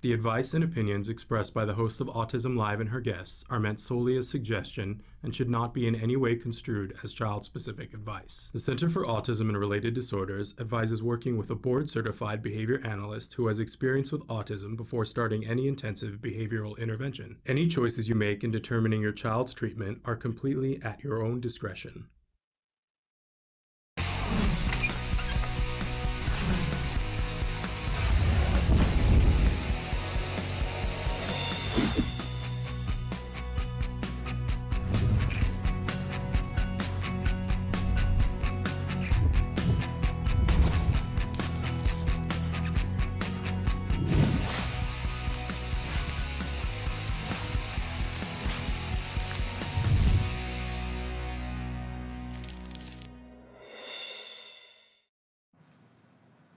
The advice and opinions expressed by the host of Autism Live and her guests are meant solely as suggestion and should not be in any way construed as child-specific advice. The Center for Autism and Related Disorders advises working with a board-certified behavior analyst who has experience with autism before starting any intensive behavioral intervention. Any choices you make in determining your child's treatment are completely at your own discretion.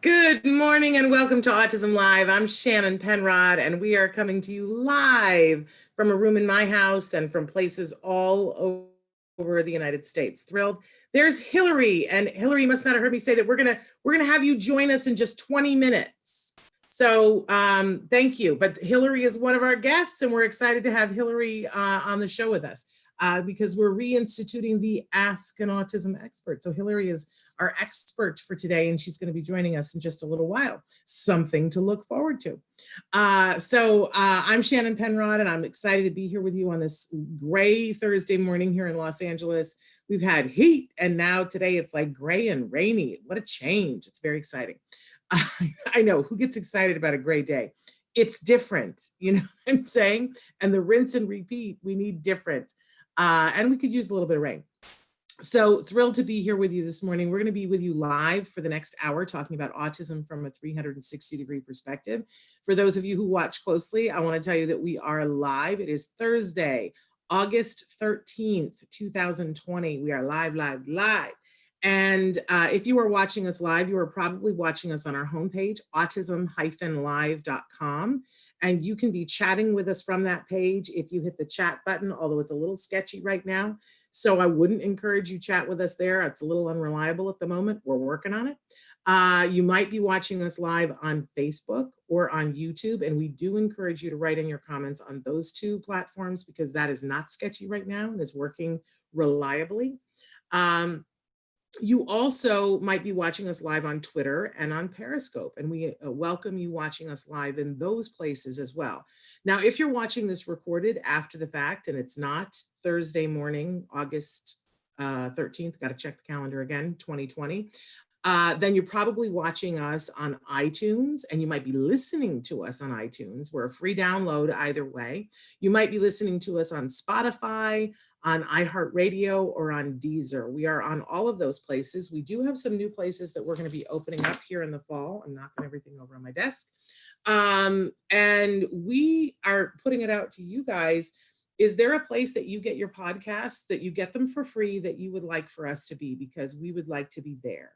Good morning and welcome to Autism Live. I'm Shannon Penrod and we are coming to you live from a room in my house and from places all over the United States. Thrilled. There's Hilary, and Hilary, you must not have heard me say that we're gonna have you join us in just 20 minutes. So thank you. But Hilary is one of our guests and we're excited to have Hilary on the show with us because we're reinstituting the Ask an Autism Expert. So Hilary is our expert for today, and she's going to be joining us in just a little while. Something to look forward to. I'm Shannon Penrod, and I'm excited to be here with you on this gray Thursday morning here in Los Angeles. We've had heat, and now today it's like gray and rainy. What a change. It's very exciting. I know, who gets excited about a gray day? It's different, you know what I'm saying? And the rinse and repeat, we need different. And we could use a little bit of rain. So thrilled to be here with you this morning. We're going to be with you live for the next hour talking about autism from a 360-degree perspective. For those of you who watch closely, I want to tell you that we are live. It is Thursday, August 13th, 2020. We are live. And if you are watching us live, you are probably watching us on our homepage, autism-live.com. And you can be chatting with us from that page if you hit the chat button, although it's a little sketchy right now. So I wouldn't encourage you chat with us there. It's a little unreliable at the moment. We're working on it. You might be watching us live on Facebook or on YouTube. And we do encourage you to write in your comments on those two platforms because that is not sketchy right now and is working reliably. You also might be watching us live on Twitter and on Periscope, and we welcome you watching us live in those places as well. Now, if you're watching this recorded after the fact and it's not Thursday morning, August 13th, got to check the calendar again, 2020, then you're probably watching us on iTunes, and you might be listening to us on iTunes. We're a free download either way. You might be listening to us on Spotify, on iHeartRadio, or on Deezer. We are on all of those places. We do have some new places that we're going to be opening up here in the fall. I'm knocking everything over on my desk. And we are putting it out to you guys. Is there a place that you get your podcasts, that you get them for free, that you would like for us to be? Because we would like to be there.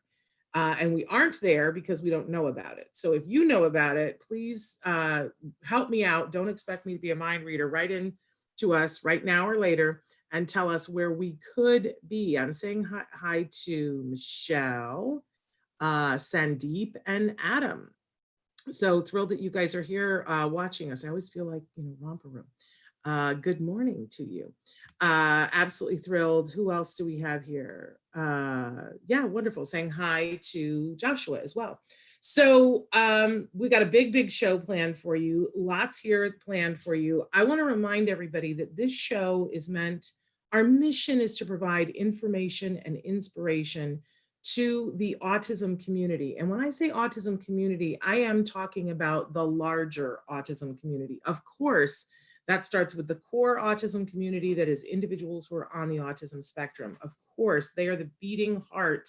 And we aren't there because we don't know about it. So if you know about it, please help me out. Don't expect me to be a mind reader. Write in to us right now or later and tell us where we could be. I'm saying hi to Michelle, Sandeep, and Adam. So thrilled that you guys are here watching us. I always feel like, you know, romper room. Good morning to you. Absolutely thrilled. Who else do we have here? Yeah, wonderful. Saying hi to Joshua as well. So we got a big show planned for you. Lots here planned for you. I want to remind everybody that this show is meant, our mission is to provide information and inspiration to the autism community. And when I say autism community, I am talking about the larger autism community. Of course, that starts with the core autism community, that is individuals who are on the autism spectrum. Of course, they are the beating heart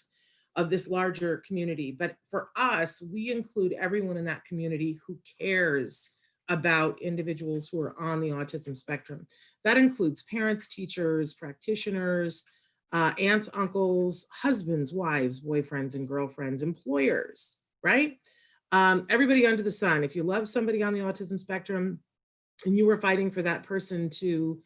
of this larger community. But for us, we include everyone in that community who cares about individuals who are on the autism spectrum. That includes parents, teachers, practitioners, aunts, uncles, husbands, wives, boyfriends, and girlfriends, employers, right? Everybody under the sun. If you love somebody on the autism spectrum and you were fighting for that person to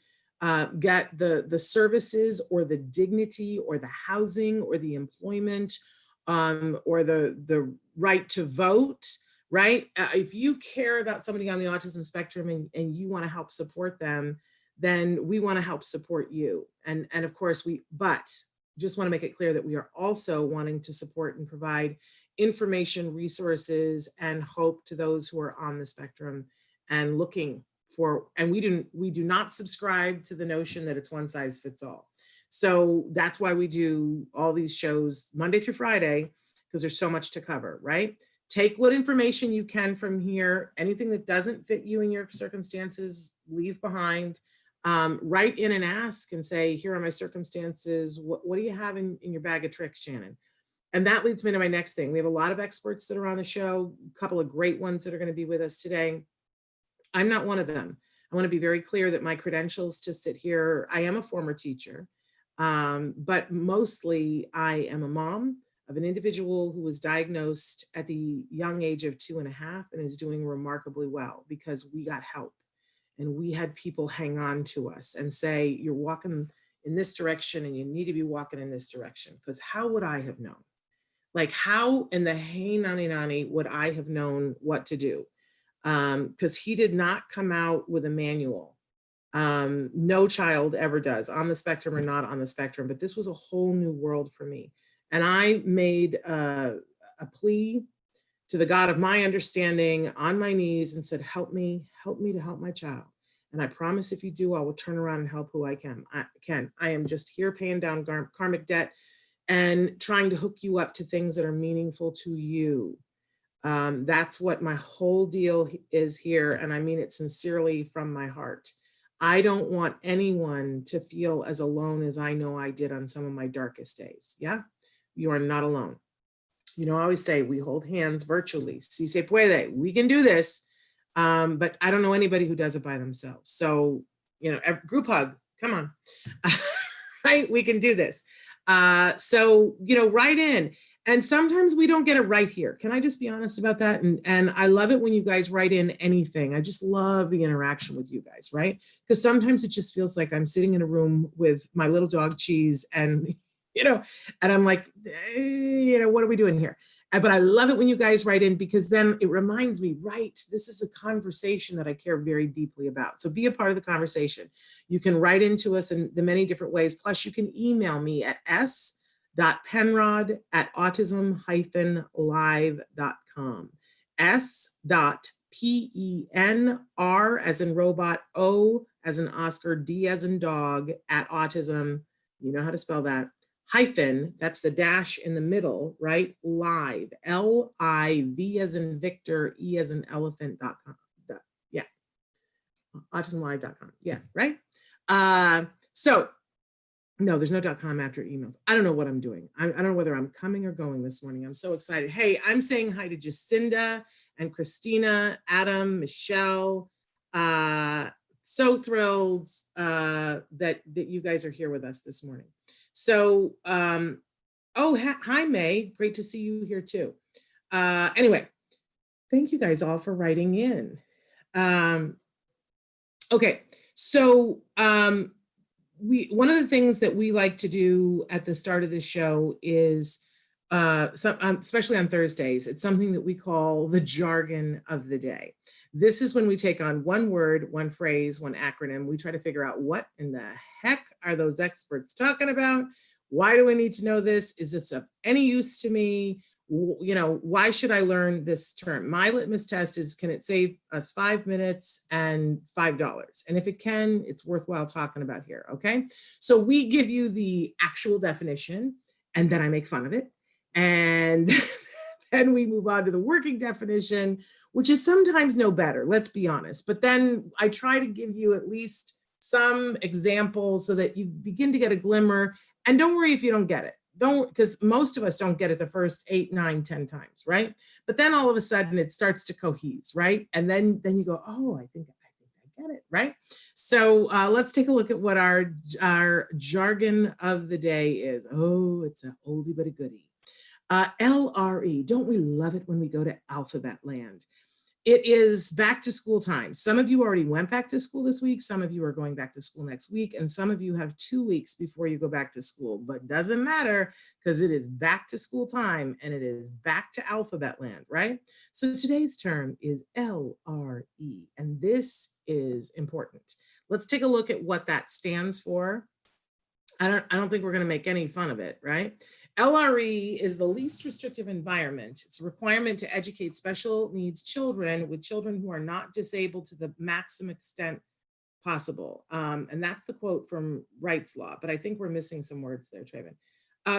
get the services or the dignity or the housing or the employment or the right to vote, right? If you care about somebody on the autism spectrum and you want to help support them, then we want to help support you. And of course but just want to make it clear that we are also wanting to support and provide information, resources, and hope to those who are on the spectrum and looking for, and we do not subscribe to the notion that it's one size fits all. So that's why we do all these shows Monday through Friday, because there's so much to cover, right? Take what information you can from here. Anything that doesn't fit you and your circumstances, leave behind. Write in and ask and say, here are my circumstances. What do you have in your bag of tricks, Shannon? And that leads me to my next thing. We have a lot of experts that are on the show, a couple of great ones that are going to be with us today. I'm not one of them. I want to be very clear that my credentials to sit here, I am a former teacher, but mostly I am a mom of an individual who was diagnosed at the young age of 2.5 and is doing remarkably well because we got help and we had people hang on to us and say, you're walking in this direction and you need to be walking in this direction. Because how would I have known? Like how in the hey nani nani would I have known what to do? Because he did not come out with a manual. No child ever does, on the spectrum or not on the spectrum, but this was a whole new world for me. And I made a plea to the God of my understanding on my knees and said, help me to help my child. And I promise if you do, I will turn around and help who I can. I am just here paying down karmic debt and trying to hook you up to things that are meaningful to you. That's what my whole deal is here. And I mean it sincerely from my heart. I don't want anyone to feel as alone as I know I did on some of my darkest days. Yeah, you are not alone. You know, I always say we hold hands virtually. Si se puede, we can do this. But I don't know anybody who does it by themselves. So, you know, group hug, come on, right? We can do this. So, you know, write in. And sometimes we don't get it right here. Can I just be honest about that? And I love it when you guys write in anything. I just love the interaction with you guys, right? Because sometimes it just feels like I'm sitting in a room with my little dog Cheese and, you know, and I'm like, you know, what are we doing here? But I love it when you guys write in because then it reminds me, right, this is a conversation that I care very deeply about. So be a part of the conversation. You can write into us in the many different ways. Plus you can email me at s.penrod@autism-live.com. s.penr as in robot, O as in Oscar, D as in dog, at autism, you know how to spell that, hyphen, that's the dash in the middle, right? Live, L-I-V as in Victor, E as in elephant.com. Yeah, autism-live.com. Yeah, right? So, no, there's no .com after emails. I don't know what I'm doing. I don't know whether I'm coming or going this morning. I'm so excited. Hey, I'm saying hi to Jacinda and Christina, Adam, Michelle. So thrilled that you guys are here with us this morning. So, hi, May. Great to see you here too. Anyway, thank you guys all for writing in. Okay, so one of the things that we like to do at the start of the show is, especially on Thursdays, it's something that we call the jargon of the day. This is when we take on one word, one phrase, one acronym. We try to figure out what in the heck are those experts talking about? Why do I need to know this? Is this of any use to me? You know, why should I learn this term? My litmus test is, can it save us 5 minutes and $5? And if it can, it's worthwhile talking about here, okay? So we give you the actual definition and then I make fun of it. And then we move on to the working definition, which is sometimes no better, let's be honest. But then I try to give you at least some examples so that you begin to get a glimmer. And don't worry if you don't get it. Because most of us don't get it the first 8, 9, 10 times, right? But then all of a sudden it starts to cohese, right? And then you go, oh, I think I get it, right? So let's take a look at what our jargon of the day is. Oh, it's an oldie but a goodie. LRE, don't we love it when we go to alphabet land? It is back to school time. Some of you already went back to school this week. Some of you are going back to school next week. And some of you have 2 weeks before you go back to school, but doesn't matter because it is back to school time and it is back to alphabet land, right? So today's term is LRE, and this is important. Let's take a look at what that stands for. I don't think we're going to make any fun of it, right? LRE is the least restrictive environment. It's a requirement to educate special needs children with children who are not disabled to the maximum extent possible. And that's the quote from Wright's Law, but I think we're missing some words there, Traven.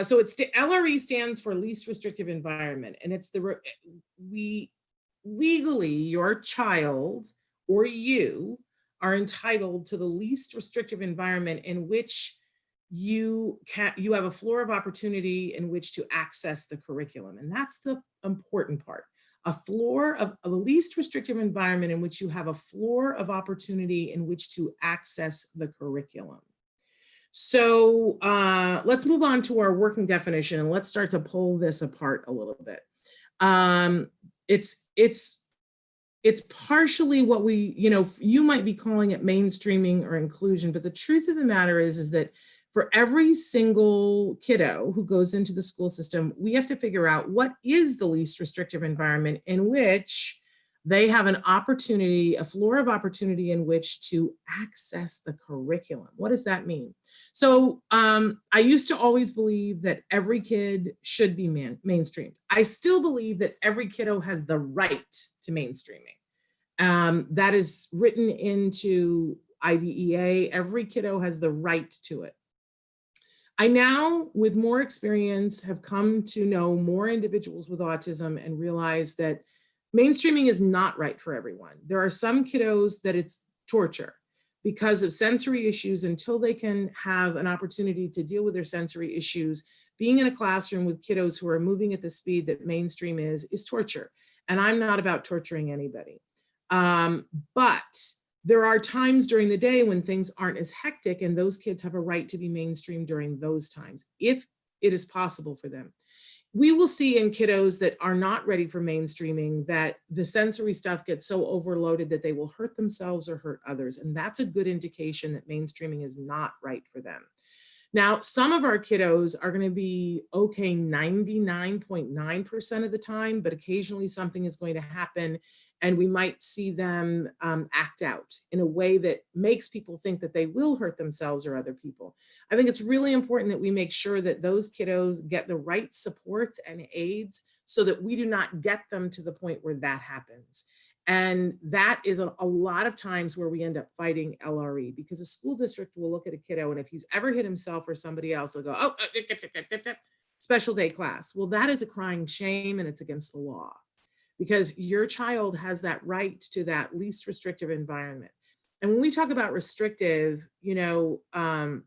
So LRE stands for least restrictive environment, and it's legally your child or you are entitled to the least restrictive environment in which you have a floor of opportunity in which to access the curriculum. And that's the important part. A floor of the least restrictive environment in which you have a floor of opportunity in which to access the curriculum. So let's move on to our working definition and let's start to pull this apart a little bit. It's partially what we, you might be calling it mainstreaming or inclusion, but the truth of the matter is that for every single kiddo who goes into the school system, we have to figure out what is the least restrictive environment in which they have an opportunity, a floor of opportunity in which to access the curriculum. What does that mean? So I used to always believe that every kid should be mainstreamed. I still believe that every kiddo has the right to mainstreaming. That is written into IDEA. Every kiddo has the right to it. I now, with more experience, have come to know more individuals with autism and realize that mainstreaming is not right for everyone. There are some kiddos that it's torture because of sensory issues. Until they can have an opportunity to deal with their sensory issues, being in a classroom with kiddos who are moving at the speed that mainstream is torture. And I'm not about torturing anybody. But there are times during the day when things aren't as hectic, and those kids have a right to be mainstreamed during those times, if it is possible for them. We will see in kiddos that are not ready for mainstreaming that the sensory stuff gets so overloaded that they will hurt themselves or hurt others. And that's a good indication that mainstreaming is not right for them. Now, some of our kiddos are going to be okay 99.9% of the time, but occasionally something is going to happen and we might see them act out in a way that makes people think that they will hurt themselves or other people. I think it's really important that we make sure that those kiddos get the right supports and aids so that we do not get them to the point where that happens. And that is a lot of times where we end up fighting LRE, because a school district will look at a kiddo and if he's ever hit himself or somebody else, they'll go, oh, special day class. Well, that is a crying shame and it's against the law, because your child has that right to that least restrictive environment. And when we talk about restrictive, so the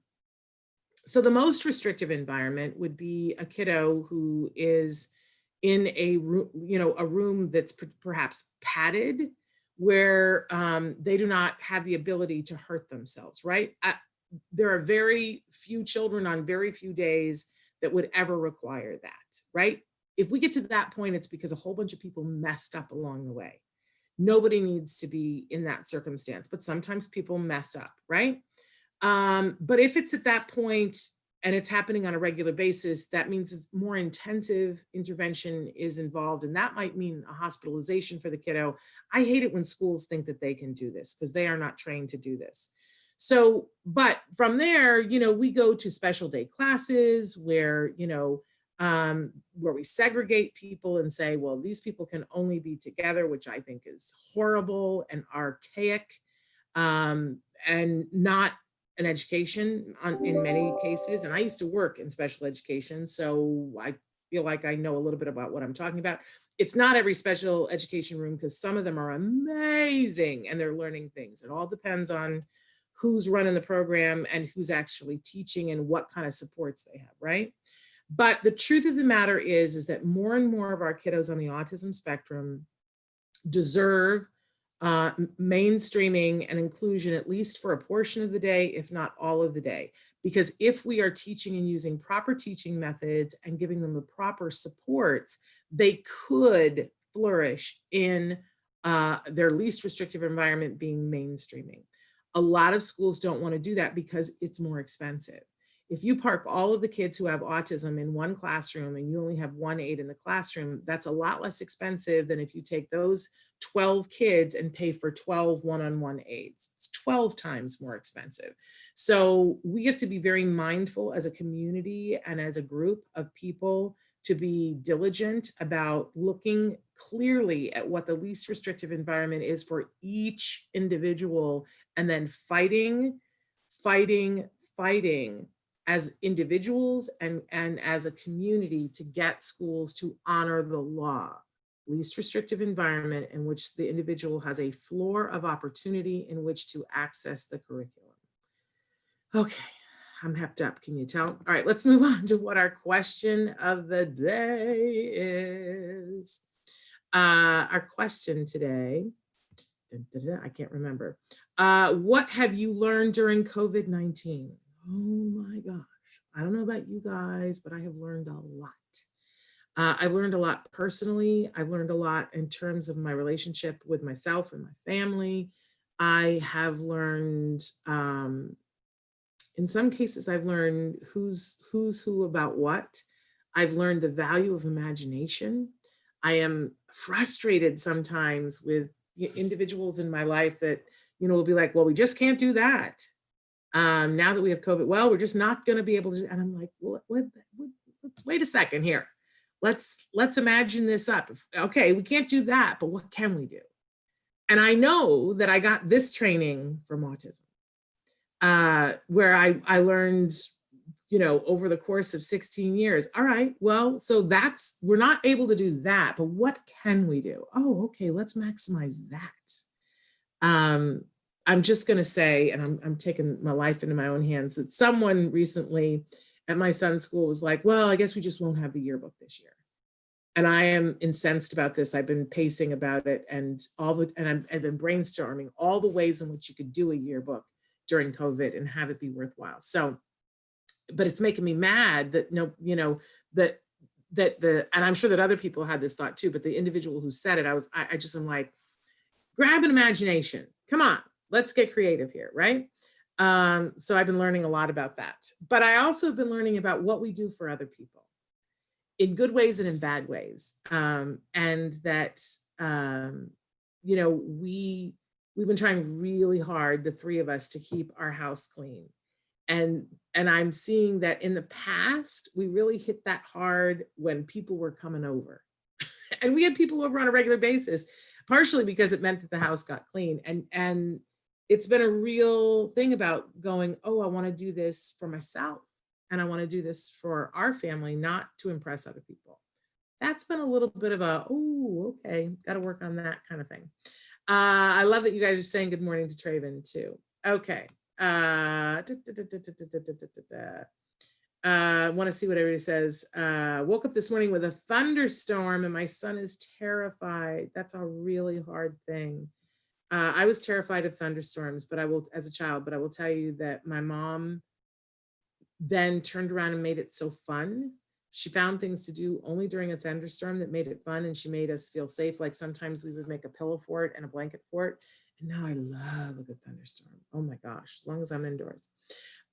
most restrictive environment would be a kiddo who is in a room that's perhaps padded, where they do not have the ability to hurt themselves, right? There are very few children on very few days that would ever require that, right? If we get to that point, it's because a whole bunch of people messed up along the way. Nobody needs to be in that circumstance, but sometimes people mess up, right? But if it's at that point and it's happening on a regular basis, that means more intensive intervention is involved. And that might mean a hospitalization for the kiddo. I hate it when schools think that they can do this because they are not trained to do this. So, but from there, we go to special day classes where, where we segregate people and say, well, these people can only be together, which I think is horrible and archaic, and not an education in many cases. And I used to work in special education, so I feel like I know a little bit about what I'm talking about. It's not every special education room, because some of them are amazing and they're learning things. It all depends on who's running the program and who's actually teaching and what kind of supports they have, right? But the truth of the matter is that more and more of our kiddos on the autism spectrum deserve mainstreaming and inclusion, at least for a portion of the day, if not all of the day. Because if we are teaching and using proper teaching methods and giving them the proper supports, they could flourish in their least restrictive environment being mainstreaming. A lot of schools don't want to do that because it's more expensive. If you park all of the kids who have autism in one classroom and you only have one aide in the classroom, that's a lot less expensive than if you take those 12 kids and pay for 12 one-on-one aides. It's 12 times more expensive. So we have to be very mindful as a community and as a group of people to be diligent about looking clearly at what the least restrictive environment is for each individual, and then fighting as individuals and as a community to get schools to honor the law. Least restrictive environment in which the individual has a floor of opportunity in which to access the curriculum. Okay, I'm hepped up, can you tell? All right, let's move on to what our question of the day is. Our question today, I can't remember. What have you learned during COVID-19? Oh my gosh, I don't know about you guys, but I have learned a lot. I've learned a lot personally. I've learned a lot in terms of my relationship with myself and my family. I have learned, in some cases, I've learned who's who about what. I've learned the value of imagination. I am frustrated sometimes with individuals in my life that, will be like, well, we just can't do that. Now that we have COVID, well, we're just not going to be able to. And I'm like, well, let's wait a second here. Let's imagine this up. Okay, we can't do that, but what can we do? And I know that I got this training from autism, where I learned, over the course of 16 years. All right, well, so we're not able to do that, but what can we do? Oh, okay, let's maximize that. I'm just going to say, and I'm taking my life into my own hands, that someone recently at my son's school was like, well, I guess we just won't have the yearbook this year. And I am incensed about this. I've been pacing about it and I've been brainstorming all the ways in which you could do a yearbook during COVID and have it be worthwhile. So, but it's making me mad that and I'm sure that other people had this thought too, but the individual who said it, I just am like, grab an imagination. Come on, let's get creative here, right? So I've been learning a lot about that. But I also have been learning about what we do for other people in good ways and in bad ways. And that, we've been trying really hard, the three of us, to keep our house clean. And I'm seeing that in the past, we really hit that hard when people were coming over. And we had people over on a regular basis, partially because it meant that the house got clean. And it's been a real thing about going, oh, I want to do this for myself. And I want to do this for our family, not to impress other people. That's been a little bit of a, oh, okay, got to work on that kind of thing. I love that you guys are saying good morning to Traven too. Okay. Want to see what everybody says. Woke up this morning with a thunderstorm and my son is terrified. That's a really hard thing. I was terrified of thunderstorms, as a child, but I will tell you that my mom then turned around and made it so fun. She found things to do only during a thunderstorm that made it fun, and she made us feel safe. Like sometimes we would make a pillow for it and a blanket for it. And now I love a good thunderstorm. Oh my gosh, as long as I'm indoors.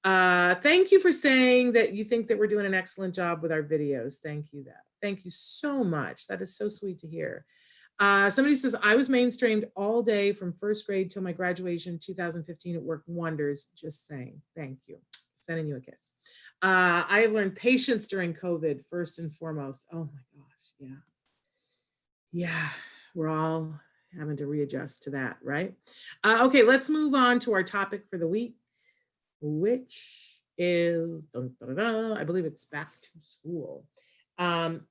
Thank you for saying that you think that we're doing an excellent job with our videos. Thank you. Thank you so much. That is so sweet to hear. Somebody says, I was mainstreamed all day from first grade till my graduation 2015. It worked wonders. Just saying. Thank you. Sending you a kiss. I have learned patience during COVID, first and foremost. Oh my gosh. Yeah. Yeah. We're all having to readjust to that, right? Okay, let's move on to our topic for the week, which is, I believe it's back to school. With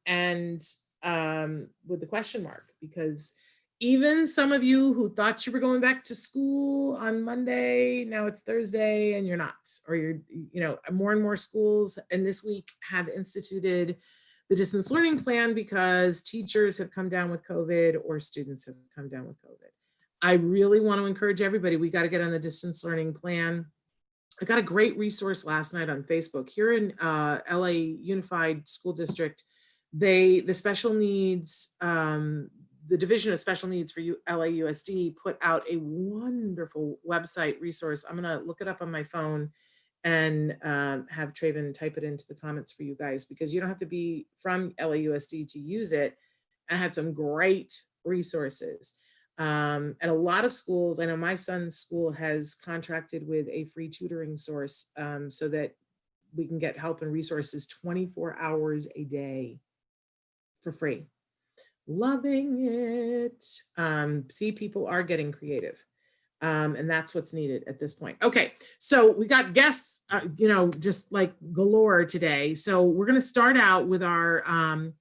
the question mark, because even some of you who thought you were going back to school on Monday, now it's Thursday and you're not, or you're, more and more schools and this week have instituted the distance learning plan because teachers have come down with COVID or students have come down with COVID. I really want to encourage everybody, we got to get on the distance learning plan. I got a great resource last night on Facebook here in LA Unified School District. The special needs the Division of Special Needs for LAUSD put out a wonderful website resource. I'm going to look it up on my phone and have Traven type it into the comments for you guys, because you don't have to be from LAUSD to use it. I had some great resources. And a lot of schools, I know my son's school has contracted with a free tutoring source so that we can get help and resources 24 hours a day for free. Loving it. See, people are getting creative. And that's what's needed at this point. Okay, so we got guests, just like galore today. So we're going to start out with our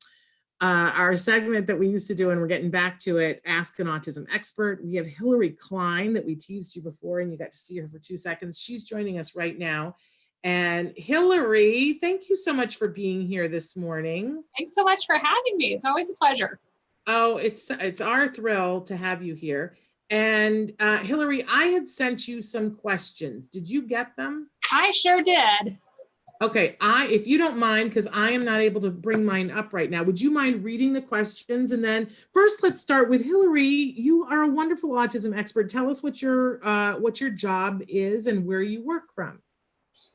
segment that we used to do, and we're getting back to it, Ask an Autism Expert. We have Hilary Cline that we teased you before, and you got to see her for 2 seconds. She's joining us right now. And Hilary, thank you so much for being here this morning. Thanks so much for having me. It's always a pleasure. Oh, it's our thrill to have you here. And Hilary, I had sent you some questions. Did you get them? I sure did. Okay, if you don't mind, because I am not able to bring mine up right now, would you mind reading the questions? And then first, let's start with Hilary. You are a wonderful autism expert. Tell us what your job is and where you work from.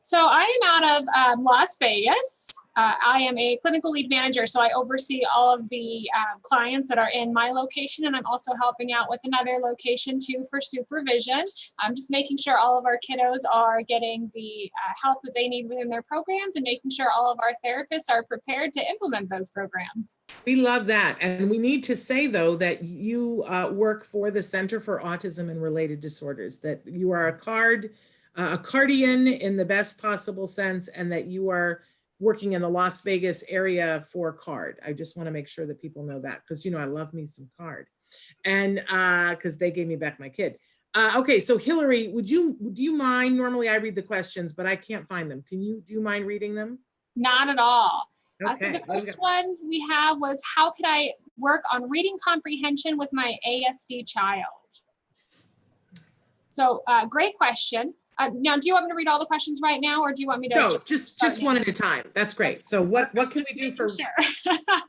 So I am out of Las Vegas. I am a clinical lead manager, so I oversee all of the clients that are in my location, and I'm also helping out with another location too for supervision. I'm just making sure all of our kiddos are getting the help that they need within their programs, and making sure all of our therapists are prepared to implement those programs. We love that. And we need to say, though, that you work for the Center for Autism and Related Disorders, that you are a cardian in the best possible sense, and that you are working in the Las Vegas area for CARD. I just want to make sure that people know that, because I love me some CARD, and because they gave me back my kid. Okay, so Hilary, do you mind? Normally I read the questions, but I can't find them. Do you mind reading them? Not at all. Okay. So the first one we have was, how could I work on reading comprehension with my ASD child? So great question. Now, do you want me to read all the questions right now, or do you want me to? No, just one at a time. That's great. So what can we do for? Sure.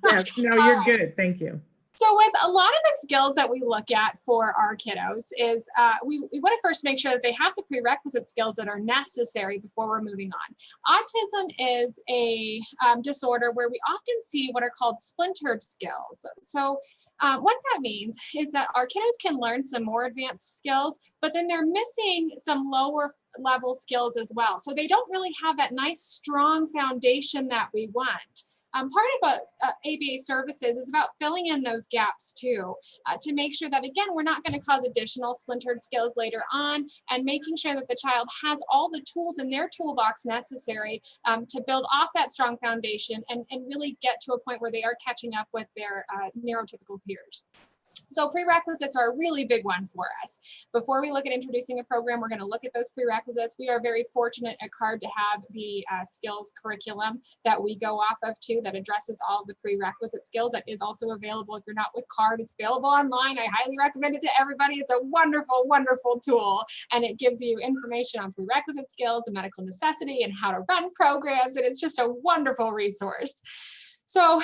Yes, no, you're good. Thank you. So with a lot of the skills that we look at for our kiddos is we want to first make sure that they have the prerequisite skills that are necessary before we're moving on. Autism is a disorder where we often see what are called splintered skills. So what that means is that our kiddos can learn some more advanced skills, but then they're missing some lower level skills as well. So they don't really have that nice, strong foundation that we want. Part of ABA services is about filling in those gaps too, to make sure that, again, we're not going to cause additional splintered skills later on, and making sure that the child has all the tools in their toolbox necessary to build off that strong foundation and really get to a point where they are catching up with their neurotypical peers. So prerequisites are a really big one for us. Before we look at introducing a program, we're going to look at those prerequisites. We are very fortunate at CARD to have the skills curriculum that we go off of too, that addresses all of the prerequisite skills. That is also available if you're not with CARD. It's available online. I highly recommend it to everybody. It's a wonderful, wonderful tool, and it gives you information on prerequisite skills and medical necessity and how to run programs, and it's just a wonderful resource. So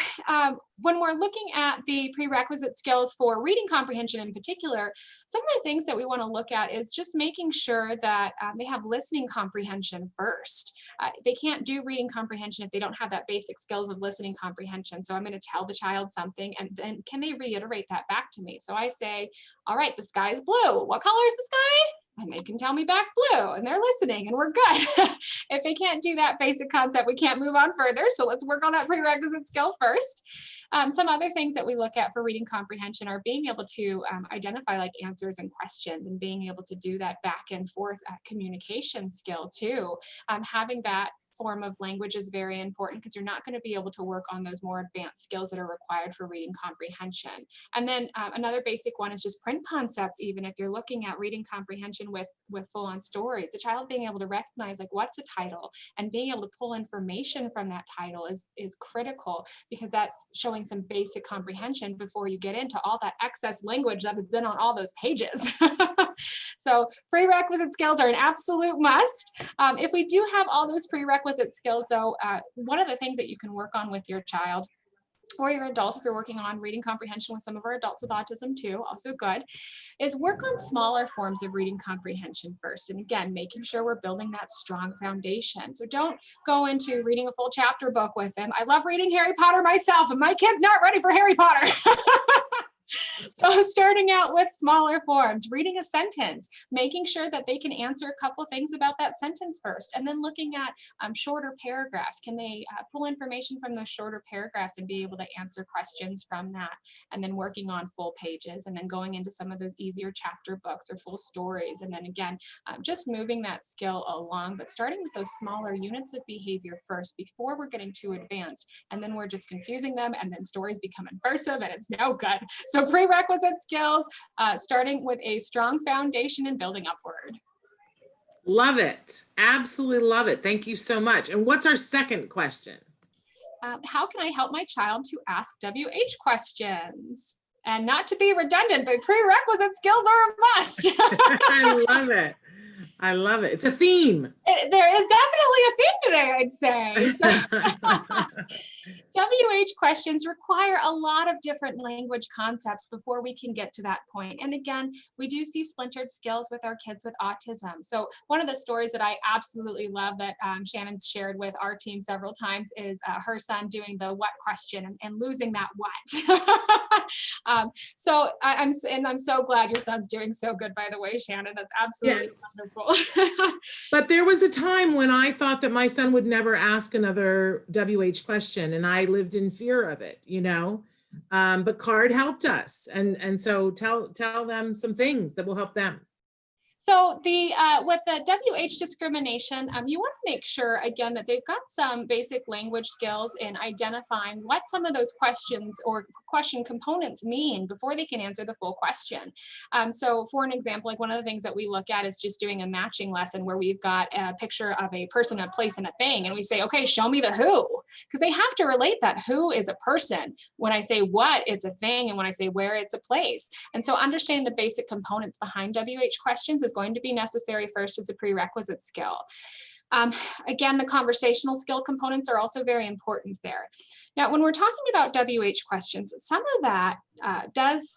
when we're looking at the prerequisite skills for reading comprehension in particular, some of the things that we want to look at is just making sure that they have listening comprehension first. They can't do reading comprehension if they don't have that basic skills of listening comprehension. So I'm going to tell the child something, and then can they reiterate that back to me? So I say, all right, the sky is blue. What color is the sky? And they can tell me back blue, and they're listening, and we're good. If they can't do that basic concept, we can't move on further. So let's work on that prerequisite skill first. Some other things that we look at for reading comprehension are being able to identify like answers and questions, and being able to do that back and forth communication skill too. Having that form of language is very important, because you're not going to be able to work on those more advanced skills that are required for reading comprehension. And then another basic one is just print concepts. Even if you're looking at reading comprehension with full-on stories, the child being able to recognize like what's a title, and being able to pull information from that title is critical, because that's showing some basic comprehension before you get into all that excess language that is then on all those pages. So prerequisite skills are an absolute must. If we do have all those prerequisite skills though, one of the things that you can work on with your child or your adult if you're working on reading comprehension with some of our adults with autism too, also good, is work on smaller forms of reading comprehension first. And again, making sure we're building that strong foundation. So don't go into reading a full chapter book with them. I love reading Harry Potter myself, and my kid's not ready for Harry Potter. So starting out with smaller forms, reading a sentence, making sure that they can answer a couple things about that sentence first, and then looking at shorter paragraphs. Can they pull information from those shorter paragraphs and be able to answer questions from that? And then working on full pages, and then going into some of those easier chapter books or full stories. And then again, just moving that skill along, but starting with those smaller units of behavior first before we're getting too advanced. And then we're just confusing them, and then stories become immersive, and it's no good. So prerequisite skills, starting with a strong foundation and building upward. Love it. Absolutely love it. Thank you so much. And what's our second question? How can I help my child to ask WH questions? And not to be redundant, but prerequisite skills are a must. I love it. I love it. It's a theme. There is definitely a theme today, I'd say. WH questions require a lot of different language concepts before we can get to that point. And again, we do see splintered skills with our kids with autism. So one of the stories that I absolutely love that Shannon's shared with our team several times is her son doing the what question and losing that what. So I'm so glad your son's doing so good, by the way, Shannon. That's absolutely wonderful. But there was a time when I thought that my son would never ask another WH question, and I lived in fear of it, you know. But CARD helped us, and so tell them some things that will help them. So with the WH discrimination, you want to make sure, again, that they've got some basic language skills in identifying what some of those questions or question components mean before they can answer the full question. So for an example, like one of the things that we look at is just doing a matching lesson where we've got a picture of a person, a place, and a thing. And we say, okay, show me the who, because they have to relate that who is a person. When I say what, it's a thing. And when I say where, it's a place. And so understanding the basic components behind WH questions is going to be necessary first as a prerequisite skill. Again, the conversational skill components are also very important there. Now, when we're talking about WH questions, some of that does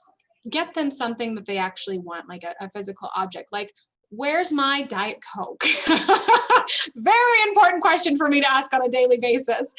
get them something that they actually want, like a physical object, like, where's my Diet Coke? Very important question for me to ask on a daily basis.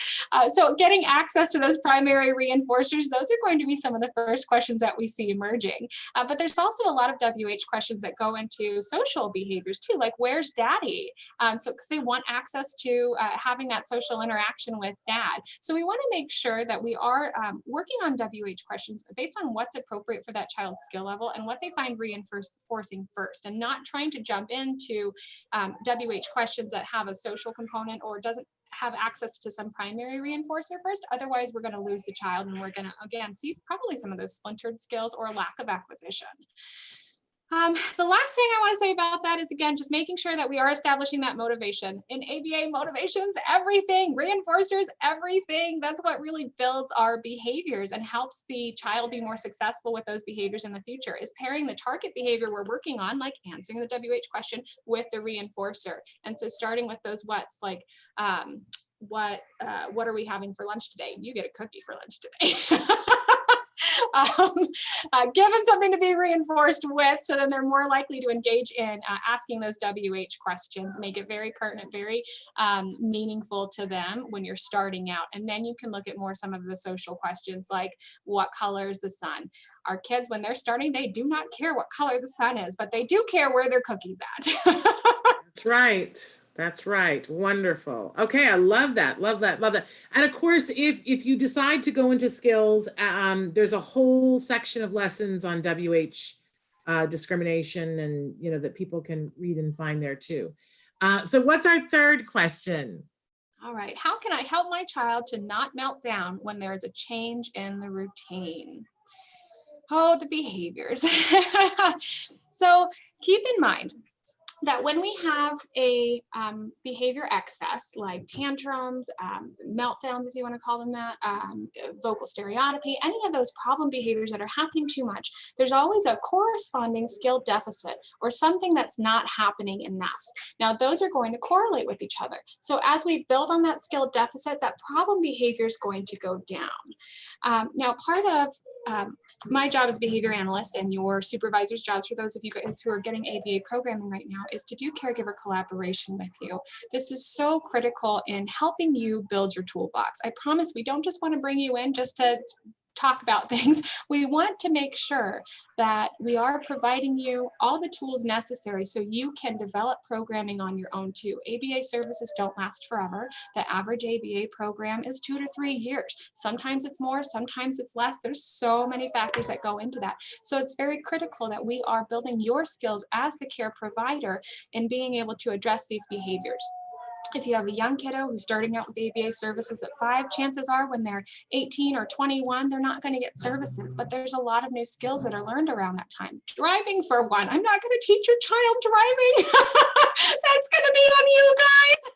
So getting access to those primary reinforcers, those are going to be some of the first questions that we see emerging. But there's also a lot of WH questions that go into social behaviors too, like where's daddy? So because they want access to having that social interaction with dad. So we want to make sure that we are working on WH questions based on what's appropriate for that child's skill level and what they find reinforcing first, and not trying to jump into WH questions that have a social component or doesn't have access to some primary reinforcer first. Otherwise, we're going to lose the child, and we're going to, again, see probably some of those splintered skills or lack of acquisition. The last thing I want to say about that is, again, just making sure that we are establishing that motivation. In ABA, motivation's everything, reinforcers, everything. That's what really builds our behaviors and helps the child be more successful with those behaviors in the future, is pairing the target behavior we're working on, like answering the WH question, with the reinforcer. And so starting with those what's, like, what are we having for lunch today? You get a cookie for lunch today. Give them something to be reinforced with, so then they're more likely to engage in asking those WH questions. Make it very pertinent, very meaningful to them when you're starting out. And then you can look at more some of the social questions, like what color is the sun? Our kids, when they're starting, they do not care what color the sun is, but they do care where their cookie's at. That's right. That's right. Wonderful. Okay, I love that. Love that. Love that. And of course, if you decide to go into skills, there's a whole section of lessons on WH discrimination, and you know that people can read and find there too. So what's our third question? All right. How can I help my child to not melt down when there is a change in the routine? Oh, the behaviors. So keep in mind, that when we have a behavior excess, like tantrums, meltdowns, if you want to call them that, vocal stereotypy, any of those problem behaviors that are happening too much, there's always a corresponding skill deficit or something that's not happening enough. Now, those are going to correlate with each other. So as we build on that skill deficit, that problem behavior is going to go down. Now, part of my job as a behavior analyst and your supervisor's jobs, for those of you guys who are getting ABA programming right now, is to do caregiver collaboration with you. This is so critical in helping you build your toolbox. I promise we don't just want to bring you in just to talk about things. We want to make sure that we are providing you all the tools necessary so you can develop programming on your own too. ABA services don't last forever. The average ABA program is 2 to 3 years. Sometimes it's more, sometimes it's less. There's so many factors that go into that. So it's very critical that we are building your skills as the care provider in being able to address these behaviors. If you have a young kiddo who's starting out with ABA services at 5, chances are when they're 18 or 21, they're not going to get services, but there's a lot of new skills that are learned around that time. Driving, for one. I'm not going to teach your child driving. That's going to be on you guys.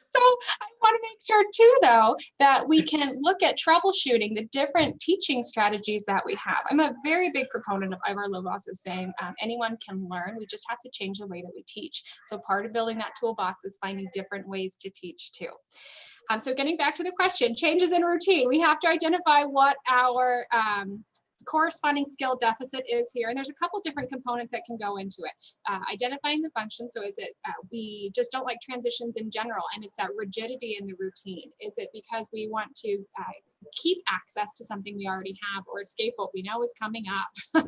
So I want to make sure too, though, that we can look at troubleshooting the different teaching strategies that we have. I'm a very big proponent of Ivar Lovaas's saying anyone can learn. We just have to change the way that we teach. So part of building that toolbox is finding different ways to teach too. So getting back to the question, changes in routine, we have to identify what our corresponding skill deficit is here. And there's a couple different components that can go into it. Identifying the function. So is it we just don't like transitions in general and it's that rigidity in the routine? Is it because we want to keep access to something we already have or escape what we know is coming up?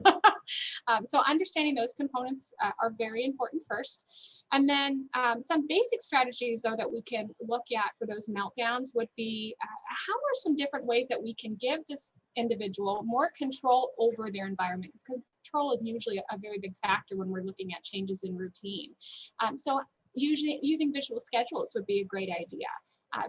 So understanding those components are very important first. And then some basic strategies, though, that we can look at for those meltdowns would be how are some different ways that we can give this individual more control over their environment? Because control is usually a very big factor when we're looking at changes in routine. So usually using visual schedules would be a great idea.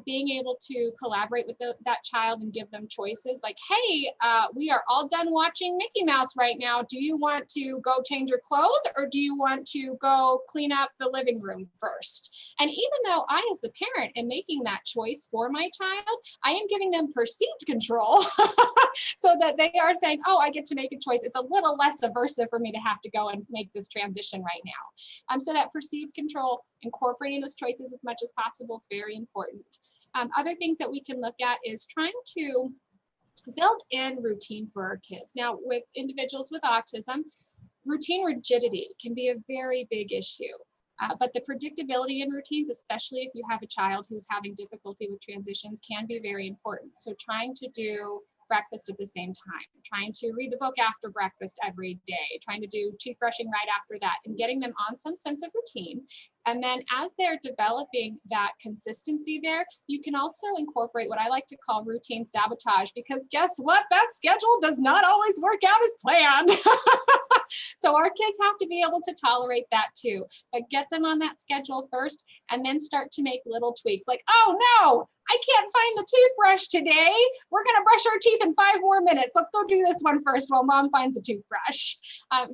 Being able to collaborate with that child and give them choices like, hey, we are all done watching Mickey Mouse right now. Do you want to go change your clothes or do you want to go clean up the living room first? And even though I, as the parent, am making that choice for my child, I am giving them perceived control so that they are saying, oh, I get to make a choice. It's a little less aversive for me to have to go and make this transition right now. So that perceived control, incorporating those choices as much as possible is very important. Other things that we can look at is trying to build in routine for our kids. Now, with individuals with autism, routine rigidity can be a very big issue. But the predictability in routines, especially if you have a child who's having difficulty with transitions, can be very important. So trying to do breakfast at the same time, trying to read the book after breakfast every day, trying to do teeth brushing right after that, and getting them on some sense of routine. And then as they're developing that consistency there, you can also incorporate what I like to call routine sabotage, because guess what? That schedule does not always work out as planned. So our kids have to be able to tolerate that too, but get them on that schedule first and then start to make little tweaks like, oh no, I can't find the toothbrush today. We're going to brush our teeth in 5 more minutes. Let's go do this one first while mom finds a toothbrush.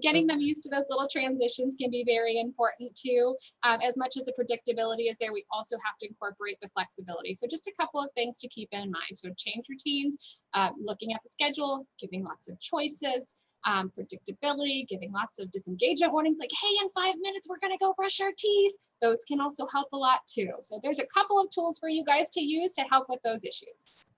Getting them used to those little transitions can be very important too. As much as the predictability is there, we also have to incorporate the flexibility. So just a couple of things to keep in mind. So change routines, looking at the schedule, giving lots of choices, predictability, giving lots of disengagement warnings like, hey, in 5 minutes, we're going to go brush our teeth. Those can also help a lot too. So there's a couple of tools for you guys to use to help with those issues.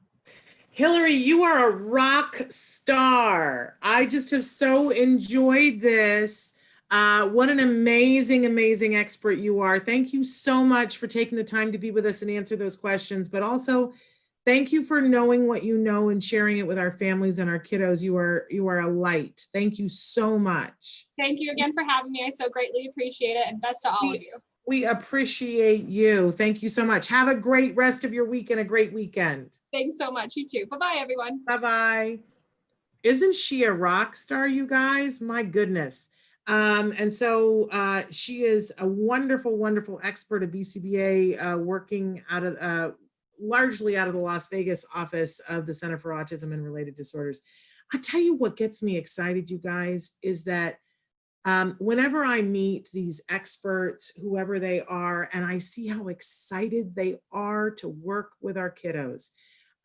Hilary, you are a rock star. I just have so enjoyed this. What an amazing, amazing expert you are. Thank you so much for taking the time to be with us and answer those questions, but also thank you for knowing what you know and sharing it with our families and our kiddos. You are a light. Thank you so much. Thank you again for having me. I so greatly appreciate it, and best to all of you. We appreciate you. Thank you so much. Have a great rest of your week and a great weekend. Thanks so much. You too. Bye-bye, everyone. Bye-bye. Isn't she a rock star, you guys? My goodness. And so she is a wonderful, wonderful expert at BCBA, working out of largely out of the Las Vegas office of the Center for Autism and Related Disorders. I tell you what gets me excited, you guys, is that Whenever I meet these experts, whoever they are, and I see how excited they are to work with our kiddos,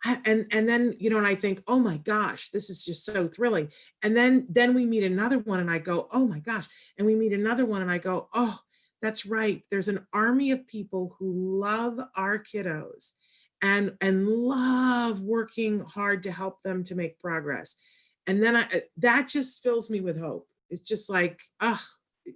and then, you know, and I think, oh my gosh, this is just so thrilling. And then we meet another one and I go, oh my gosh. And we meet another one and I go, oh, that's right. There's an army of people who love our kiddos and love working hard to help them to make progress. And then that just fills me with hope. It's just like, ah,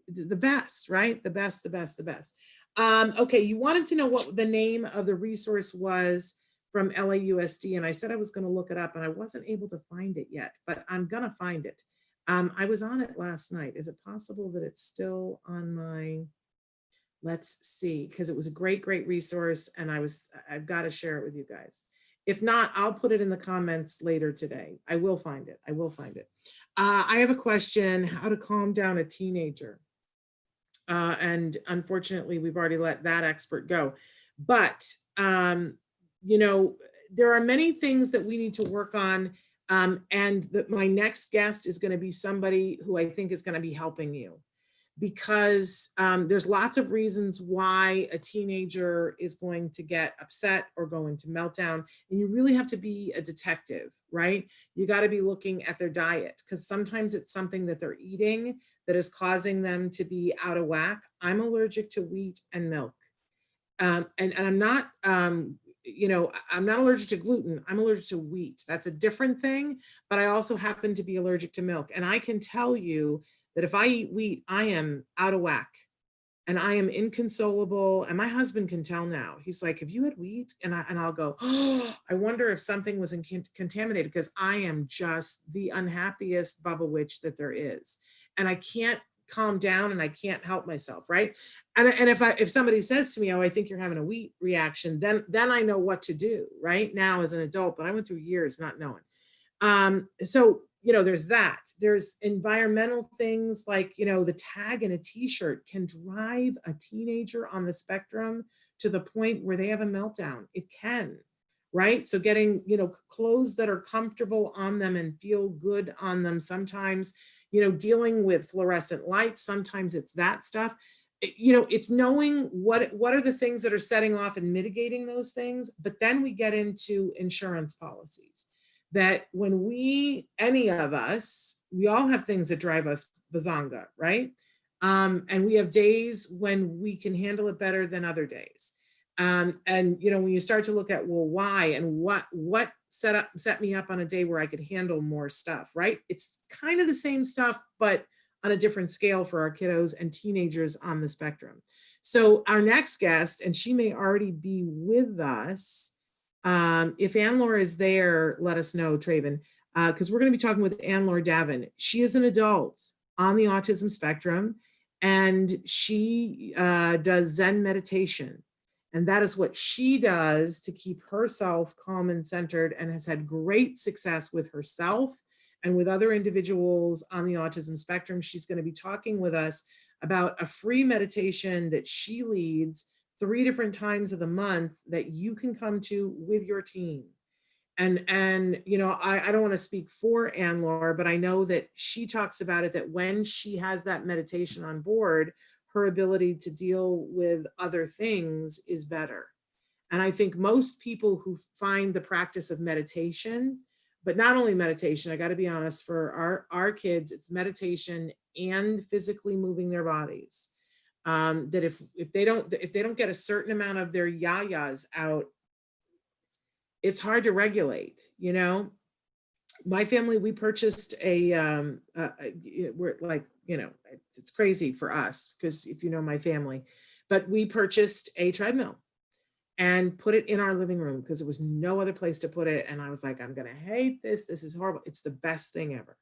the best, right? The best, the best, the best. Okay, you wanted to know what the name of the resource was from LAUSD, and I said I was going to look it up, and I wasn't able to find it yet, but I'm going to find it. I was on it last night. Is it possible that it's still on my, let's see, because it was a great, great resource, and I've got to share it with you guys. If not, I'll put it in the comments later today. I will find it. I will find it. I have a question: how to calm down a teenager. And unfortunately, we've already let that expert go. But, you know, there are many things that we need to work on. And my next guest is going to be somebody who I think is going to be helping you, because there's lots of reasons why a teenager is going to get upset or going to meltdown. And you really have to be a detective, right? You got to be looking at their diet, because sometimes it's something that they're eating that is causing them to be out of whack. I'm allergic to wheat and milk. And I'm not, you know, I'm not allergic to gluten. I'm allergic to wheat. That's a different thing. But I also happen to be allergic to milk. And I can tell you that if I eat wheat, I am out of whack and I am inconsolable. And my husband can tell now. He's like, have you had wheat? And I'll go, oh, I wonder if something was contaminated, because I am just the unhappiest Bubba witch that there is. And I can't calm down and I can't help myself, right? And if somebody says to me, oh, I think you're having a wheat reaction, then I know what to do right now as an adult. But I went through years not knowing. So, you know, there's that. There's environmental things like, you know, the tag in a t-shirt can drive a teenager on the spectrum to the point where they have a meltdown. It can, right? So getting, you know, clothes that are comfortable on them and feel good on them. Sometimes, you know, dealing with fluorescent lights, sometimes it's that stuff. You know, it's knowing what are the things that are setting off and mitigating those things. But then we get into insurance policies. That when any of us, we all have things that drive us bazonga, right? And we have days when we can handle it better than other days. And, you know, when you start to look at, well, why and what set me up on a day where I could handle more stuff, right? It's kind of the same stuff, but on a different scale for our kiddos and teenagers on the spectrum. So our next guest, and she may already be with us, if Anlor is there, let us know, Traven, because we're going to be talking with Anlor Davin. She is an adult on the autism spectrum, and she does Zen meditation. And that is what she does to keep herself calm and centered, and has had great success with herself and with other individuals on the autism spectrum. She's going to be talking with us about a free meditation that she leads 3 different times of the month that you can come to with your team. And you know, I don't want to speak for Anlor, but I know that she talks about it, that when she has that meditation on board, her ability to deal with other things is better. And I think most people who find the practice of meditation, but not only meditation, I got to be honest, for our kids, it's meditation and physically moving their bodies. That if they don't get a certain amount of their yayas out, it's hard to regulate. You know, my family, we purchased we're like, you know, it's crazy for us because if you know my family, but we purchased a treadmill and put it in our living room because there was no other place to put it. And I was like, I'm gonna hate this. This is horrible. It's the best thing ever.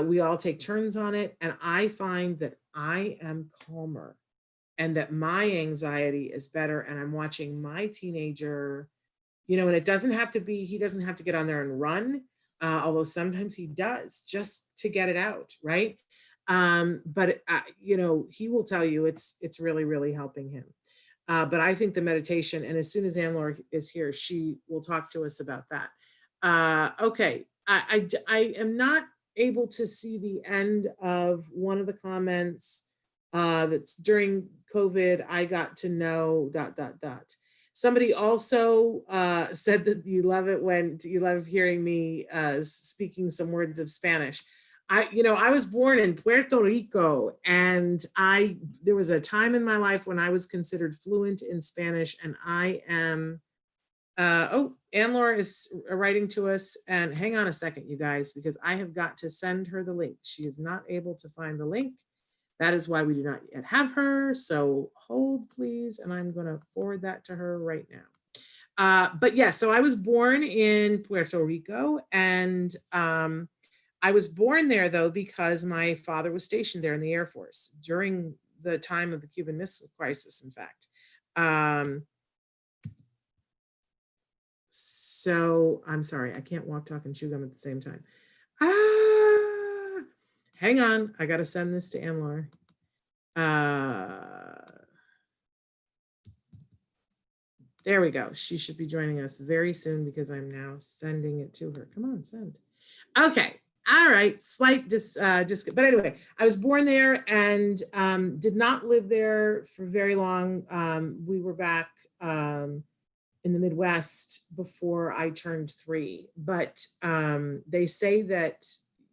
We all take turns on it. And I find that I am calmer and that my anxiety is better. And I'm watching my teenager, you know, and it doesn't have to be, he doesn't have to get on there and run, although sometimes he does just to get it out, right? But you know, he will tell you it's really, really helping him. But I think the meditation, and as soon as Anlor is here, she will talk to us about that. Okay, I am not able to see the end of one of the comments that's during COVID, I got to know ... Somebody also said that you love it when you love hearing me speaking some words of Spanish. I was born in Puerto Rico, and there was a time in my life when I was considered fluent in Spanish, and I am, Anlor is writing to us, and hang on a second, you guys, because I have got to send her the link. She is not able to find the link. That is why we do not yet have her. So hold, please, and I'm going to forward that to her right now. But yeah, so I was born in Puerto Rico, and I was born there, though, because my father was stationed there in the Air Force during the time of the Cuban Missile Crisis, in fact. So I'm sorry, I can't walk, talk, and chew gum at the same time. Hang on, I got to send this to Anlor. There we go. She should be joining us very soon because I'm now sending it to her. Come on, send. Okay. All right. Slight but anyway, I was born there and did not live there for very long. We were back in the Midwest before I turned 3. But they say that,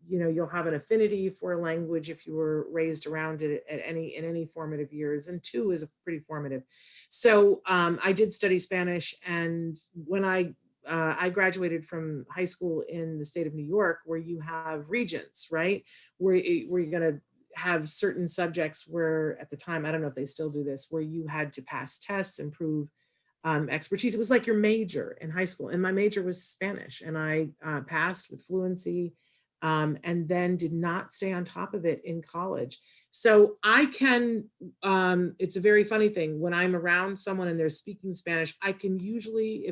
you'll have an affinity for a language if you were raised around it in any formative years, and 2 is pretty formative. So I did study Spanish, and when I graduated from high school in the state of New York, where you have regents, right, where you're going to have certain subjects where at the time, I don't know if they still do this, where you had to pass tests and prove expertise. It was like your major in high school, and my major was Spanish, and I passed with fluency, and then did not stay on top of it in college. So I can, it's a very funny thing, when I'm around someone and they're speaking Spanish, I can usually,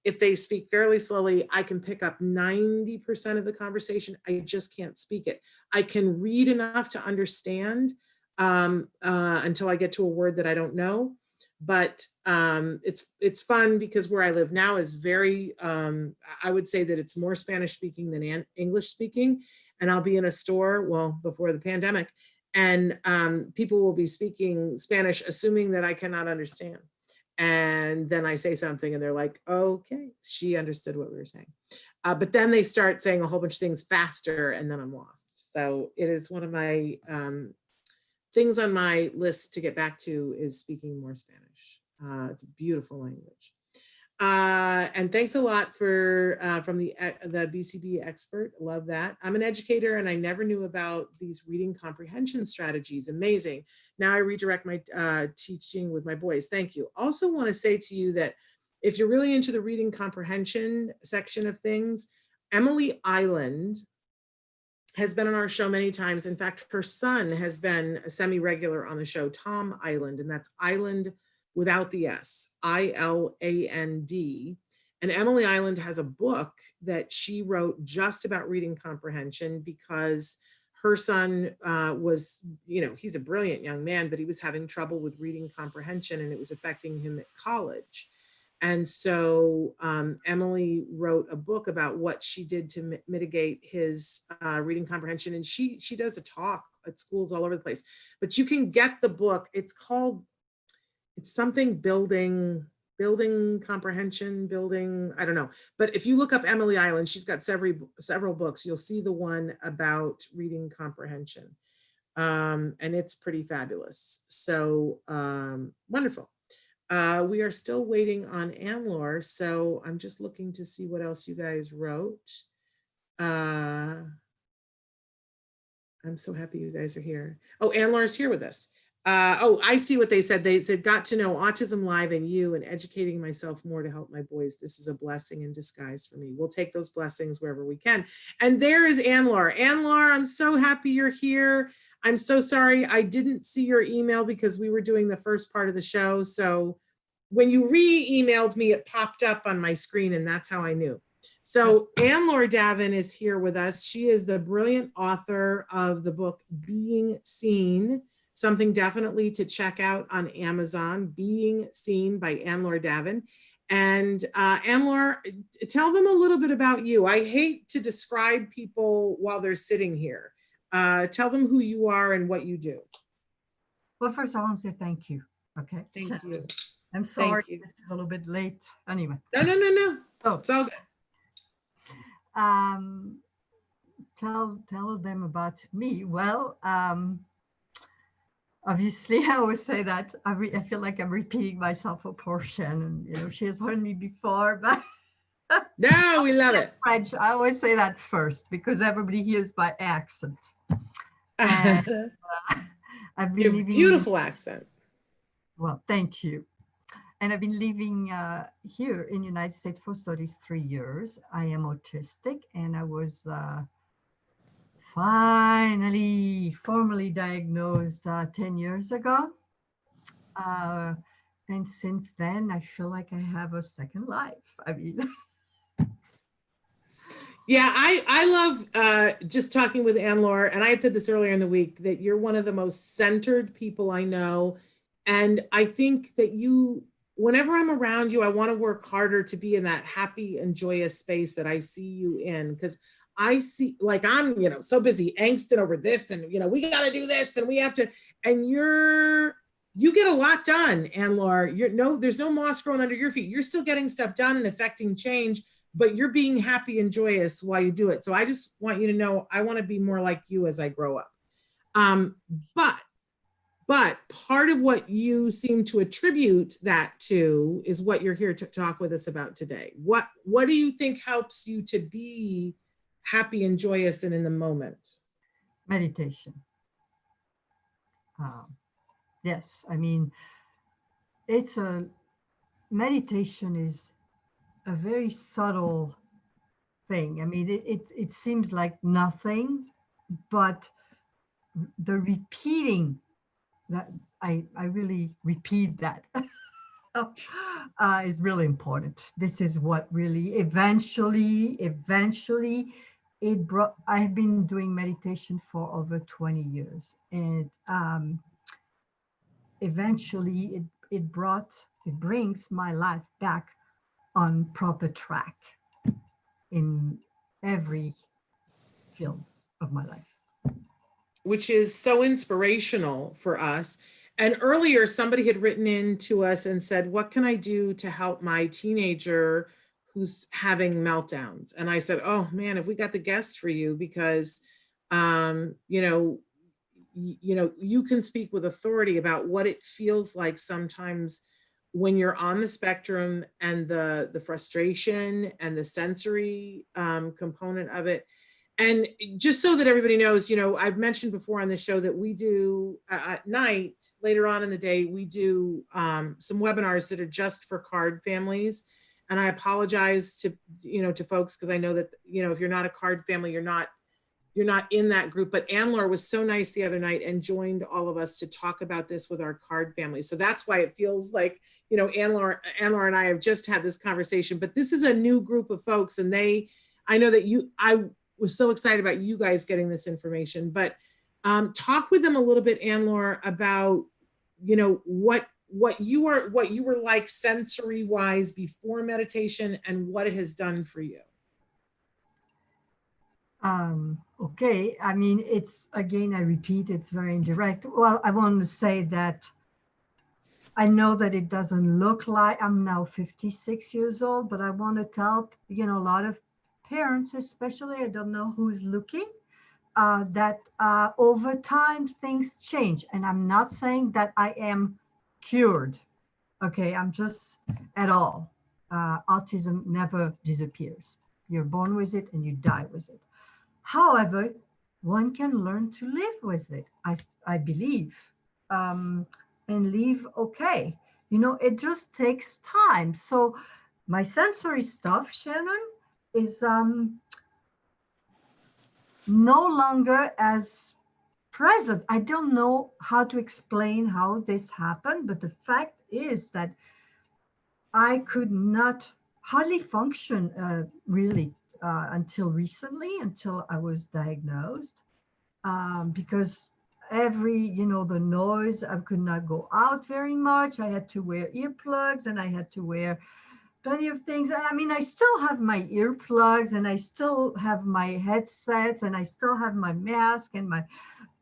if they speak fairly slowly, I can pick up 90% of the conversation. I just can't speak it. I can read enough to understand until I get to a word that I don't know. But it's fun because where I live now is very, I would say that it's more Spanish speaking than English speaking. And I'll be in a store, well, before the pandemic, and people will be speaking Spanish, assuming that I cannot understand. And then I say something and they're like, okay, she understood what we were saying. But then they start saying a whole bunch of things faster, and then I'm lost. So it is one of my things on my list to get back to is speaking more Spanish. It's a beautiful language. And thanks a lot for from the BCB expert. Love that. I'm an educator, and I never knew about these reading comprehension strategies. Amazing. Now I redirect my teaching with my boys. Thank you. Also want to say to you that if you're really into the reading comprehension section of things, Emily Island has been on our show many times. In fact, her son has been a semi-regular on the show, Tom Island, and that's Island without the S, ILAND. And Emily Island has a book that she wrote just about reading comprehension because her son was, he's a brilliant young man, but he was having trouble with reading comprehension, and it was affecting him at college. And so Emily wrote a book about what she did to mitigate his reading comprehension. And she does a talk at schools all over the place. But you can get the book. It's something building comprehension, I don't know. But if you look up Emily Island, she's got several books. You'll see the one about reading comprehension. And it's pretty fabulous. So wonderful. We are still waiting on Anlor, so I'm just looking to see what else you guys wrote. I'm so happy you guys are here. Oh, Anlor is here with us. I see what they said. They said, got to know Autism Live and you, and educating myself more to help my boys. This is a blessing in disguise for me. We'll take those blessings wherever we can. And there is Anlor. Anlor, I'm so happy you're here. I'm so sorry I didn't see your email because we were doing the first part of the show. So when you re-emailed me, it popped up on my screen, and that's how I knew. So Anlor Davin is here with us. She is the brilliant author of the book Being Seen, something definitely to check out on Amazon, Being Seen by Anlor Davin. And Anlor, tell them a little bit about you. I hate to describe people while they're sitting here. Tell them who you are and what you do. Well, first I want to say thank you. Okay. Thank you. I'm sorry Thank you. this is a little bit late. Anyway. No. Oh, It's all good. Tell them about me. Well, obviously, I always say that I feel like I'm repeating myself for poor Shannon. You know, she has heard me before, but No, we love it. French. I always say that first because everybody hears my accent. And I've been Your living. beautiful accent. Well, thank you. And I've been living here in the United States for 33 years. I am autistic, and I was finally formally diagnosed 10 years ago. And since then, I feel like I have a second life. I mean, Yeah, I love just talking with Anlor, and I had said this earlier in the week, that you're one of the most centered people I know. And I think that whenever I'm around you, I want to work harder to be in that happy and joyous space that I see you in. Because I see, like, I'm, so busy angsting over this, and, we got to do this, and we have to, and you get a lot done, Anlor. There's no moss growing under your feet. You're still getting stuff done and affecting change, but you're being happy and joyous while you do it. So I just want you to know, I want to be more like you as I grow up. But part of what you seem to attribute that to is what you're here to talk with us about today. What do you think helps you to be happy and joyous and in the moment? meditation. Yes, I mean, meditation is a very subtle thing. I mean, it seems like nothing, but the repeating that I really repeat that is really important. This is what really eventually it brought. I've been doing meditation for over 20 years, and eventually it brings my life back on proper track in every field of my life. Which is so inspirational for us. And earlier, somebody had written in to us and said, what can I do to help my teenager who's having meltdowns? And I said, oh man, if we got the guests for you, because, you can speak with authority about what it feels like sometimes when you're on the spectrum, and the frustration and the sensory component of it. And just so that everybody knows, I've mentioned before on the show that we do at night, later on in the day, we do some webinars that are just for card families. And I apologize to folks, because I know that, if you're not a card family, you're not in that group. But Anlor was so nice the other night and joined all of us to talk about this with our card families. So that's why it feels like, Anlor and I have just had this conversation. But this is a new group of folks, and I know that I was so excited about you guys getting this information. But talk with them a little bit, Anlor, about what you were like sensory wise before meditation and what it has done for you. Okay, I mean, I repeat, it's very indirect. Well, I want to say that I know that it doesn't look like, I'm now 56 years old, but I want to tell, a lot of parents, especially, I don't know who's looking, that over time things change. And I'm not saying that I am cured. Okay, I'm just at all. Autism never disappears. You're born with it and you die with it. However, one can learn to live with it, I believe, and live okay. It just takes time. So my sensory stuff, Shannon, is no longer as present. I don't know how to explain how this happened, but the fact is that I could not hardly function really until recently, until I was diagnosed, because the noise, I could not go out very much. I had to wear earplugs, and I had to wear plenty of things. And I mean, I still have my earplugs and I still have my headsets and I still have my mask and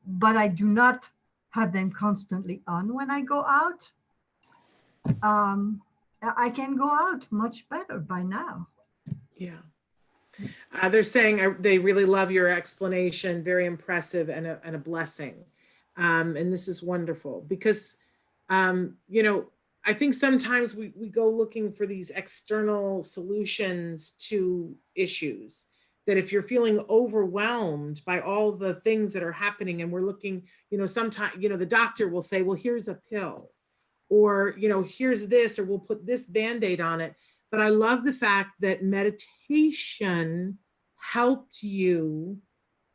but I do not have them constantly on when I go out. I can go out much better by now. Yeah. They're saying they really love your explanation, very impressive and a blessing. And this is wonderful because, you know, I think sometimes we go looking for these external solutions to issues, that if you're feeling overwhelmed by all the things that are happening and we're looking, you know, sometimes, you know, the doctor will say, well, here's a pill, or, you know, here's this, or we'll put this Band-Aid on it. But I love the fact that meditation helped you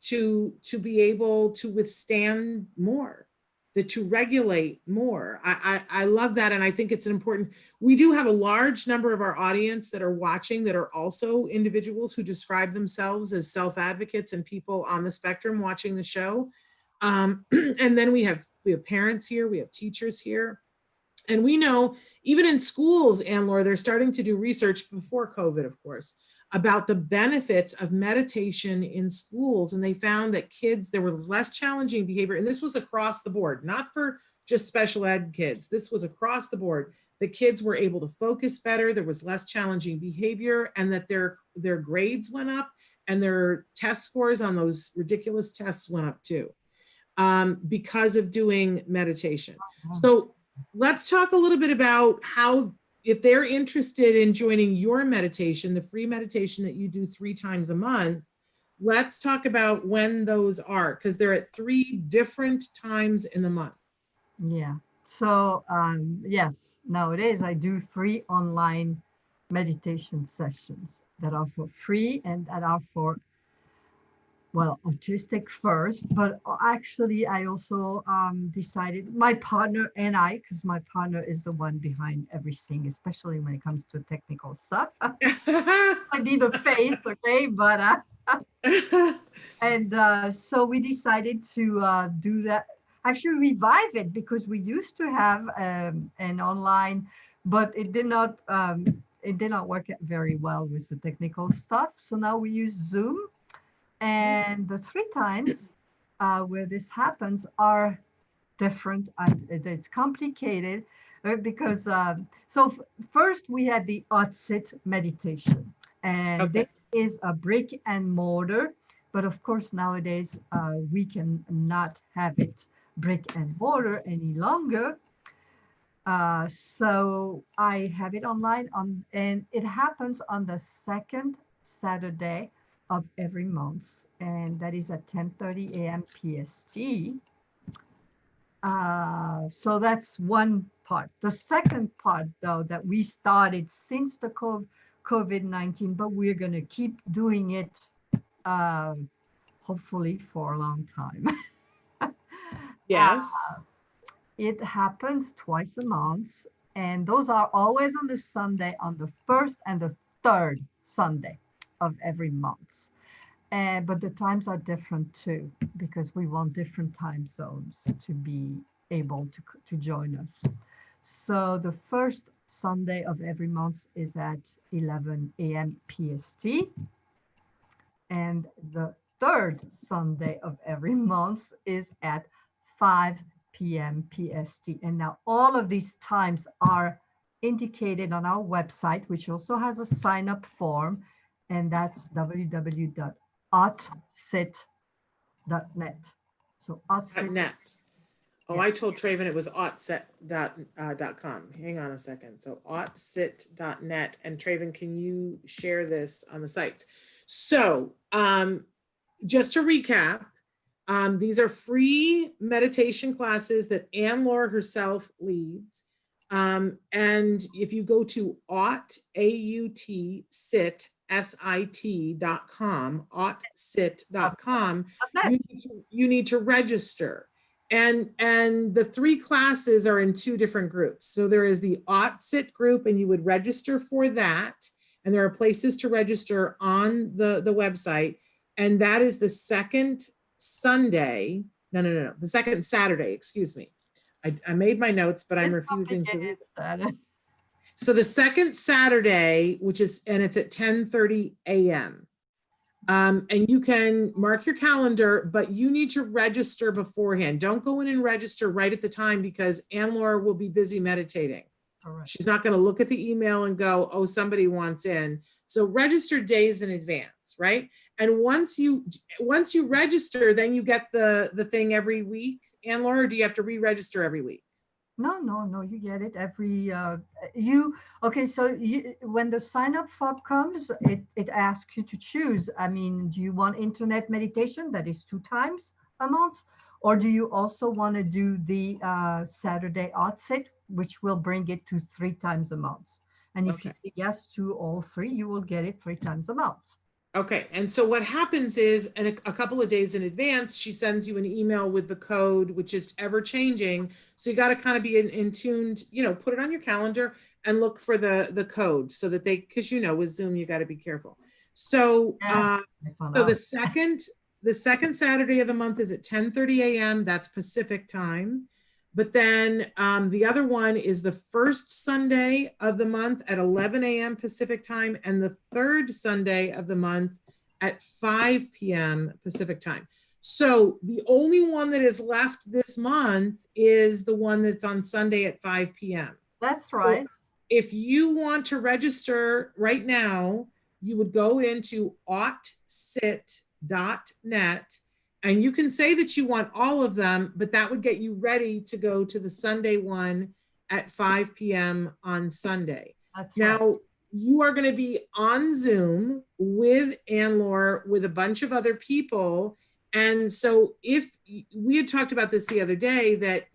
to be able to withstand more, that to regulate more. I love that. And I think it's an important, we do have a large number of our audience that are watching that are also individuals who describe themselves as self-advocates and people on the spectrum watching the show. And then we have parents here, we have teachers here. And we know even in schools, Anlor, they're starting to do research before COVID, of course, about the benefits of meditation in schools. And they found that kids, there was less challenging behavior. And this was across the board, not for just special ed kids. This was across the board. The kids were able to focus better. There was less challenging behavior, and that their grades went up and their test scores on those ridiculous tests went up too, because of doing meditation. So let's talk a little bit about how, if they're interested in joining your meditation, the free meditation that you do 3 times a month, let's talk about when those are, because they're at 3 different times in the month. Yeah. So yes, nowadays I do 3 online meditation sessions that are for free and that are for, well, autistic first, but actually I also decided, my partner and I, because my partner is the one behind everything, especially when it comes to technical stuff. I be the face, okay, but and so we decided to do that, actually revive it, because we used to have an online, but it did not work very well with the technical stuff. So now we use Zoom. And the 3 times where this happens are different. It's complicated because, first we had the Otsit meditation. And Okay. this is a brick and mortar. But of course, nowadays, we can not have it brick and mortar any longer. So I have it online, and it happens on the 2nd Saturday of every month, and that is at 10:30 a.m. PST. So that's one part. The second part, though, that we started since the COVID-19, but we're going to keep doing it, hopefully for a long time. Yes. It happens twice a month, and those are always on the Sunday, on the 1st and the 3rd Sunday of every month. But the times are different too, because we want different time zones to be able to join us. So the 1st Sunday of every month is at 11 a.m. PST. And the 3rd Sunday of every month is at 5 p.m. PST. And now all of these times are indicated on our website, which also has a sign-up form, and that's www.autsit.net. So Autsit. .net. Oh, Yeah. I told Traven it was autsit.com. Hang on a second. So autsit.net. And Traven, can you share this on the sites? So just to recap, these are free meditation classes that Anlor herself leads. And if you go to autsit.com, autsit.com, you need to register. And the 3 classes are in 2 different groups. So there is the Autsit group, and you would register for that. And there are places to register on the website. And that is the 2nd Sunday. No, the 2nd Saturday, excuse me. I made my notes, but I'm refusing to read. So the second Saturday, and it's at 10:30 a.m. And you can mark your calendar, but you need to register beforehand. Don't go in and register right at the time because Anlor will be busy meditating. Correct. She's not going to look at the email and go, oh, somebody wants in. So register days in advance, right? And once you register, then you get the thing every week, Anlor, or do you have to re-register every week? No, you get it every, okay, so when the sign up form comes, it asks you to choose. I mean, do you want internet meditation that is 2 times a month? Or do you also want to do the Saturday outset, which will bring it to 3 times a month? And if you say yes to all 3, you will get it 3 times a month. Okay, and so what happens is, and a couple of days in advance, she sends you an email with the code, which is ever changing. So you got to kind of be in tuned, put it on your calendar and look for the code so that because with Zoom, you got to be careful. So, so the second Saturday of the month is at 10:30 a.m. That's Pacific time. But then the other one is the first Sunday of the month at 11 a.m. Pacific time and the third Sunday of the month at 5 p.m. Pacific time. So the only one that is left this month is the one that's on Sunday at 5 p.m. That's right. So if you want to register right now, you would go into autsit.net. And you can say that you want all of them, but that would get you ready to go to the Sunday one at 5 p.m. on Sunday. That's now, right. You are going to be on Zoom with Anlor, with a bunch of other people. And so if we had talked about this the other day, that,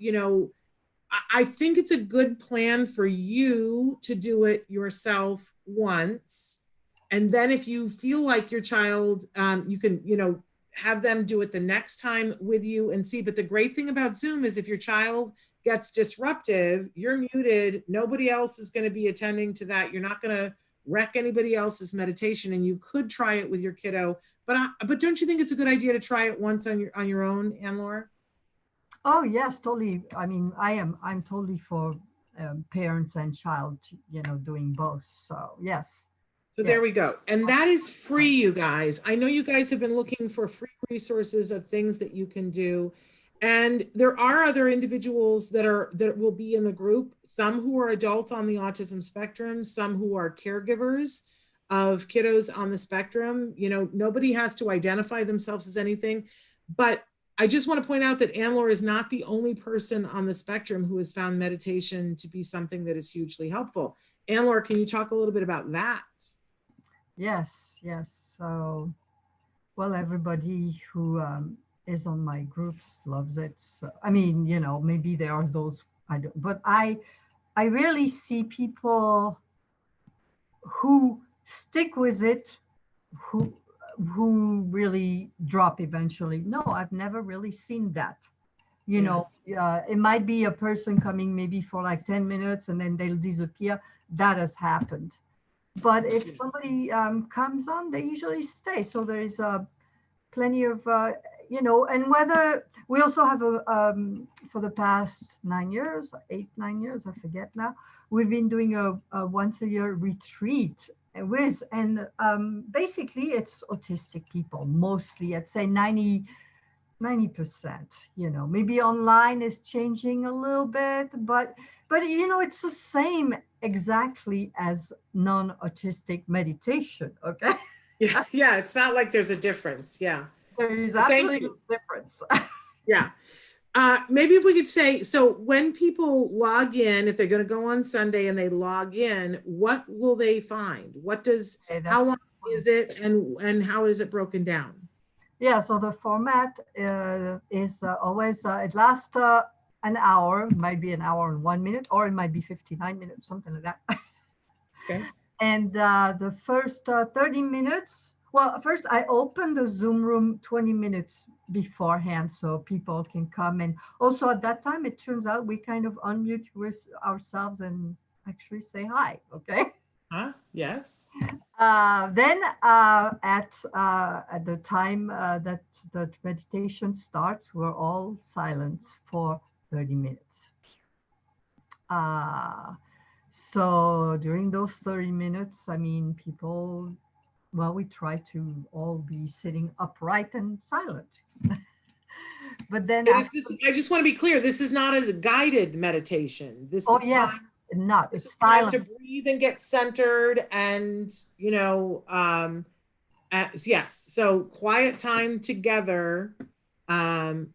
I think it's a good plan for you to do it yourself once. And then if you feel like your child, you can, have them do it the next time with you and see. But the great thing about Zoom is if your child gets disruptive, you're muted. Nobody else is going to be attending to that. You're not going to wreck anybody else's meditation, and you could try it with your kiddo. But don't you think it's a good idea to try it once on your own, Anlor? Oh yes, totally. I mean, I'm totally for parents and child, doing both. So yes. So there we go. And that is free, you guys. I know you guys have been looking for free resources of things that you can do. And there are other individuals that will be in the group, some who are adults on the autism spectrum, some who are caregivers of kiddos on the spectrum. Nobody has to identify themselves as anything. But I just want to point out that Anlor is not the only person on the spectrum who has found meditation to be something that is hugely helpful. Anlor, can you talk a little bit about that? Yes. So, well, everybody who is on my groups loves it. So, I mean, maybe there are those I don't, but I really see people who stick with it, who really drop eventually. No, I've never really seen that. It might be a person coming maybe for like 10 minutes and then they'll disappear. That has happened. But if somebody comes on, they usually stay. So there is plenty of, and whether we also have for the past 9 years, 8-9 years, I forget now, we've been doing a once a year retreat and basically it's autistic people, mostly, I'd say 90%, maybe online is changing a little bit, but it's the same exactly as non-autistic meditation. Okay. Yeah, it's not like there's a difference. Yeah, there is absolutely a difference. Yeah. Maybe if we could say, so when people log in, if they're going to go on Sunday and they log in, what will they find? How long is it, and how is it broken down? Yeah, so the format is always, it lasts an hour, might be an hour and 1 minute, or it might be 59 minutes, something like that. Okay. And the first 30 minutes, well, first I open the Zoom room 20 minutes beforehand so people can come. And also at that time, it turns out we kind of unmute with ourselves and actually say hi, okay? Yes. Then at the time that the meditation starts, we're all silent for 30 minutes. So during those 30 minutes, I mean, people, well, we try to all be sitting upright and silent. But then It is after, this, I just want to be clear, this is not as a guided meditation. This oh is yes, time, not, this is it's time to silent. breathe and get centered and, yes, so quiet time together.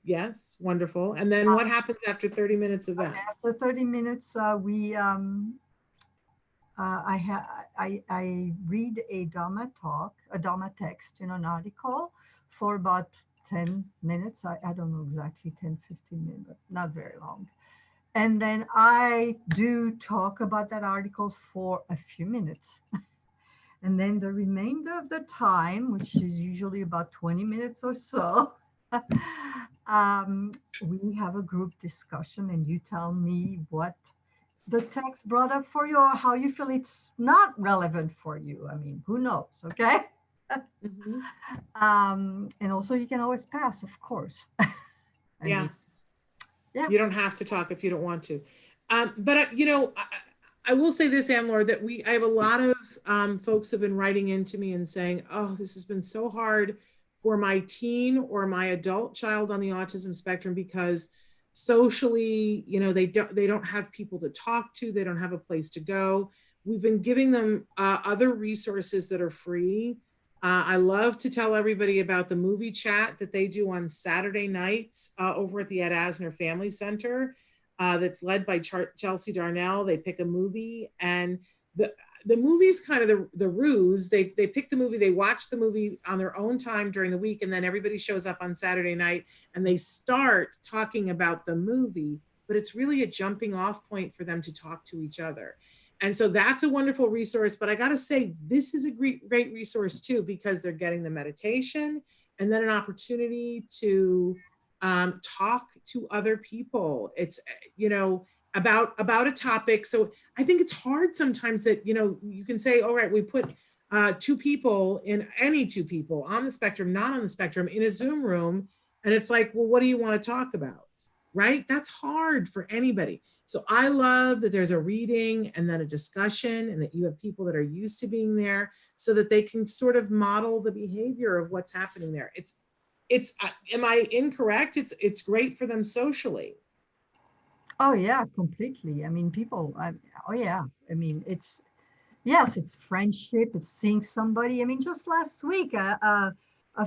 Yes, wonderful. And then what happens after 30 minutes of that? After 30 minutes, I read a Dharma talk, a Dharma text in an article for about 10 minutes. I don't know exactly, 10, 15 minutes, but not very long. And then I do talk about that article for a few minutes. And then the remainder of the time, which is usually about 20 minutes or so, we have a group discussion and you tell me what the text brought up for you or how you feel it's not relevant for you. I mean, who knows, okay? Mhm. And also you can always pass, of course. I Yeah. mean, yeah. You don't have to talk if you don't want to. But I will say this, Anlor, that I have a lot of folks have been writing into me and saying, oh, this has been so hard for my teen or my adult child on the autism spectrum because socially, they don't have people to talk to. They don't have a place to go. We've been giving them other resources that are free. I love to tell everybody about the movie chat that they do on Saturday nights over at the Ed Asner Family Center that's led by Chelsea Darnell. They pick a movie and the movie's kind of the ruse. They pick the movie, they watch the movie on their own time during the week, and then everybody shows up on Saturday night and they start talking about the movie, but it's really a jumping off point for them to talk to each other. And so that's a wonderful resource. But I got to say, this is a great resource too, because they're getting the meditation and then an opportunity to talk to other people. It's, about a topic. So I think it's hard sometimes that, you can say, all right, we put two people on the spectrum, not on the spectrum, in a Zoom room. And it's like, well, what do you want to talk about? Right? That's hard for anybody. So I love that there's a reading and then a discussion and that you have people that are used to being there so that they can sort of model the behavior of what's happening there. Am I incorrect? It's great for them socially. Oh yeah, completely. I mean, oh yeah. I mean, yes, it's friendship. It's seeing somebody. I mean, just last week, a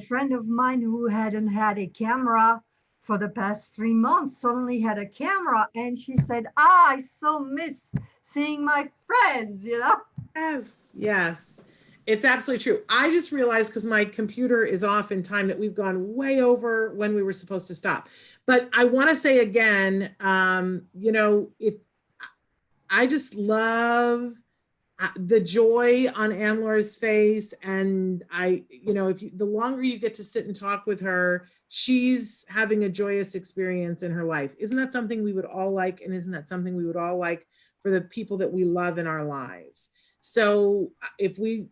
friend of mine who hadn't had a camera for the past 3 months suddenly had a camera, and she said, "Ah, I so miss seeing my friends." Yes, yes. It's absolutely true. I just realized because my computer is off in time that we've gone way over when we were supposed to stop. But I want to say again, if I just love the joy on Anlor's face, and the longer you get to sit and talk with her, she's having a joyous experience in her life. Isn't that something we would all like? And isn't that something we would all like for the people that we love in our lives? So if we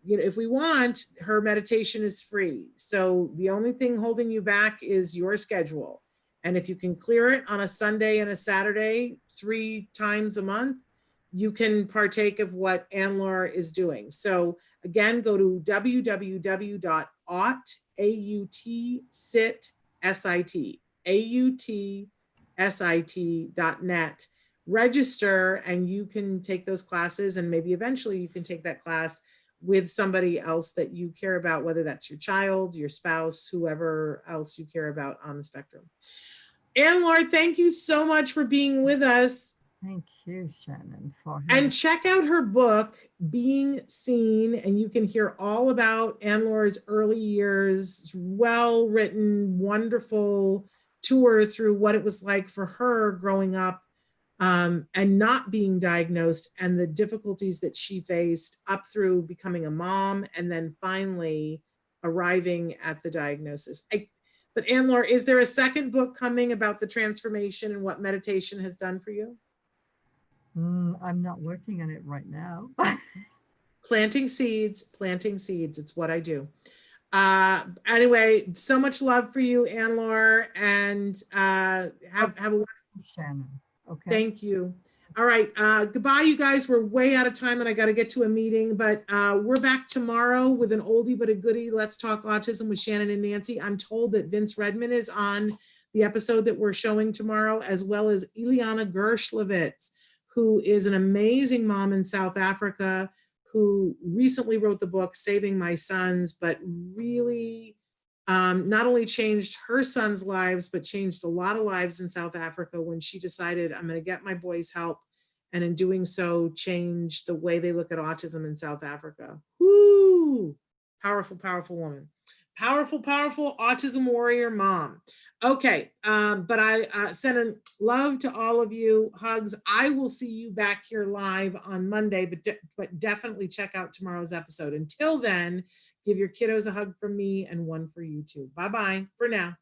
want, her meditation is free. So the only thing holding you back is your schedule. And if you can clear it on a Sunday and a Saturday 3 times a month, you can partake of what Anlor is doing. So again, go to www.autsit.net, register, and you can take those classes, and maybe eventually you can take that class with somebody else that you care about, whether that's your child, your spouse, whoever else you care about on the spectrum. Anlor, thank you so much for being with us. Thank you, Shannon, for And having. check out her book, Being Seen, and you can hear all about Anlor's early years, well-written, wonderful tour through what it was like for her growing up and not being diagnosed, and the difficulties that she faced up through becoming a mom and then finally arriving at the diagnosis. But Anlor, is there a second book coming about the transformation and what meditation has done for you? I'm not working on it right now. Planting seeds. It's what I do. Anyway, so much love for you, Anlor, and have a Shannon. Okay. thank you. All right. Goodbye, you guys. We're way out of time and I got to get to a meeting, but we're back tomorrow with an oldie but a goodie. Let's Talk Autism with Shannon and Nancy. I'm told that Vince Redmond is on the episode that we're showing tomorrow, as well as Ileana Gershlovitz, who is an amazing mom in South Africa, who recently wrote the book Saving My Sons, but really not only changed her sons' lives, but changed a lot of lives in South Africa when she decided, I'm going to get my boys help. And in doing so, change the way they look at autism in South Africa. Woo! Powerful, powerful woman. Powerful, powerful autism warrior mom. Okay, but I send love to all of you. Hugs. I will see you back here live on Monday, but definitely check out tomorrow's episode. Until then, give your kiddos a hug from me and one for you too. Bye-bye for now.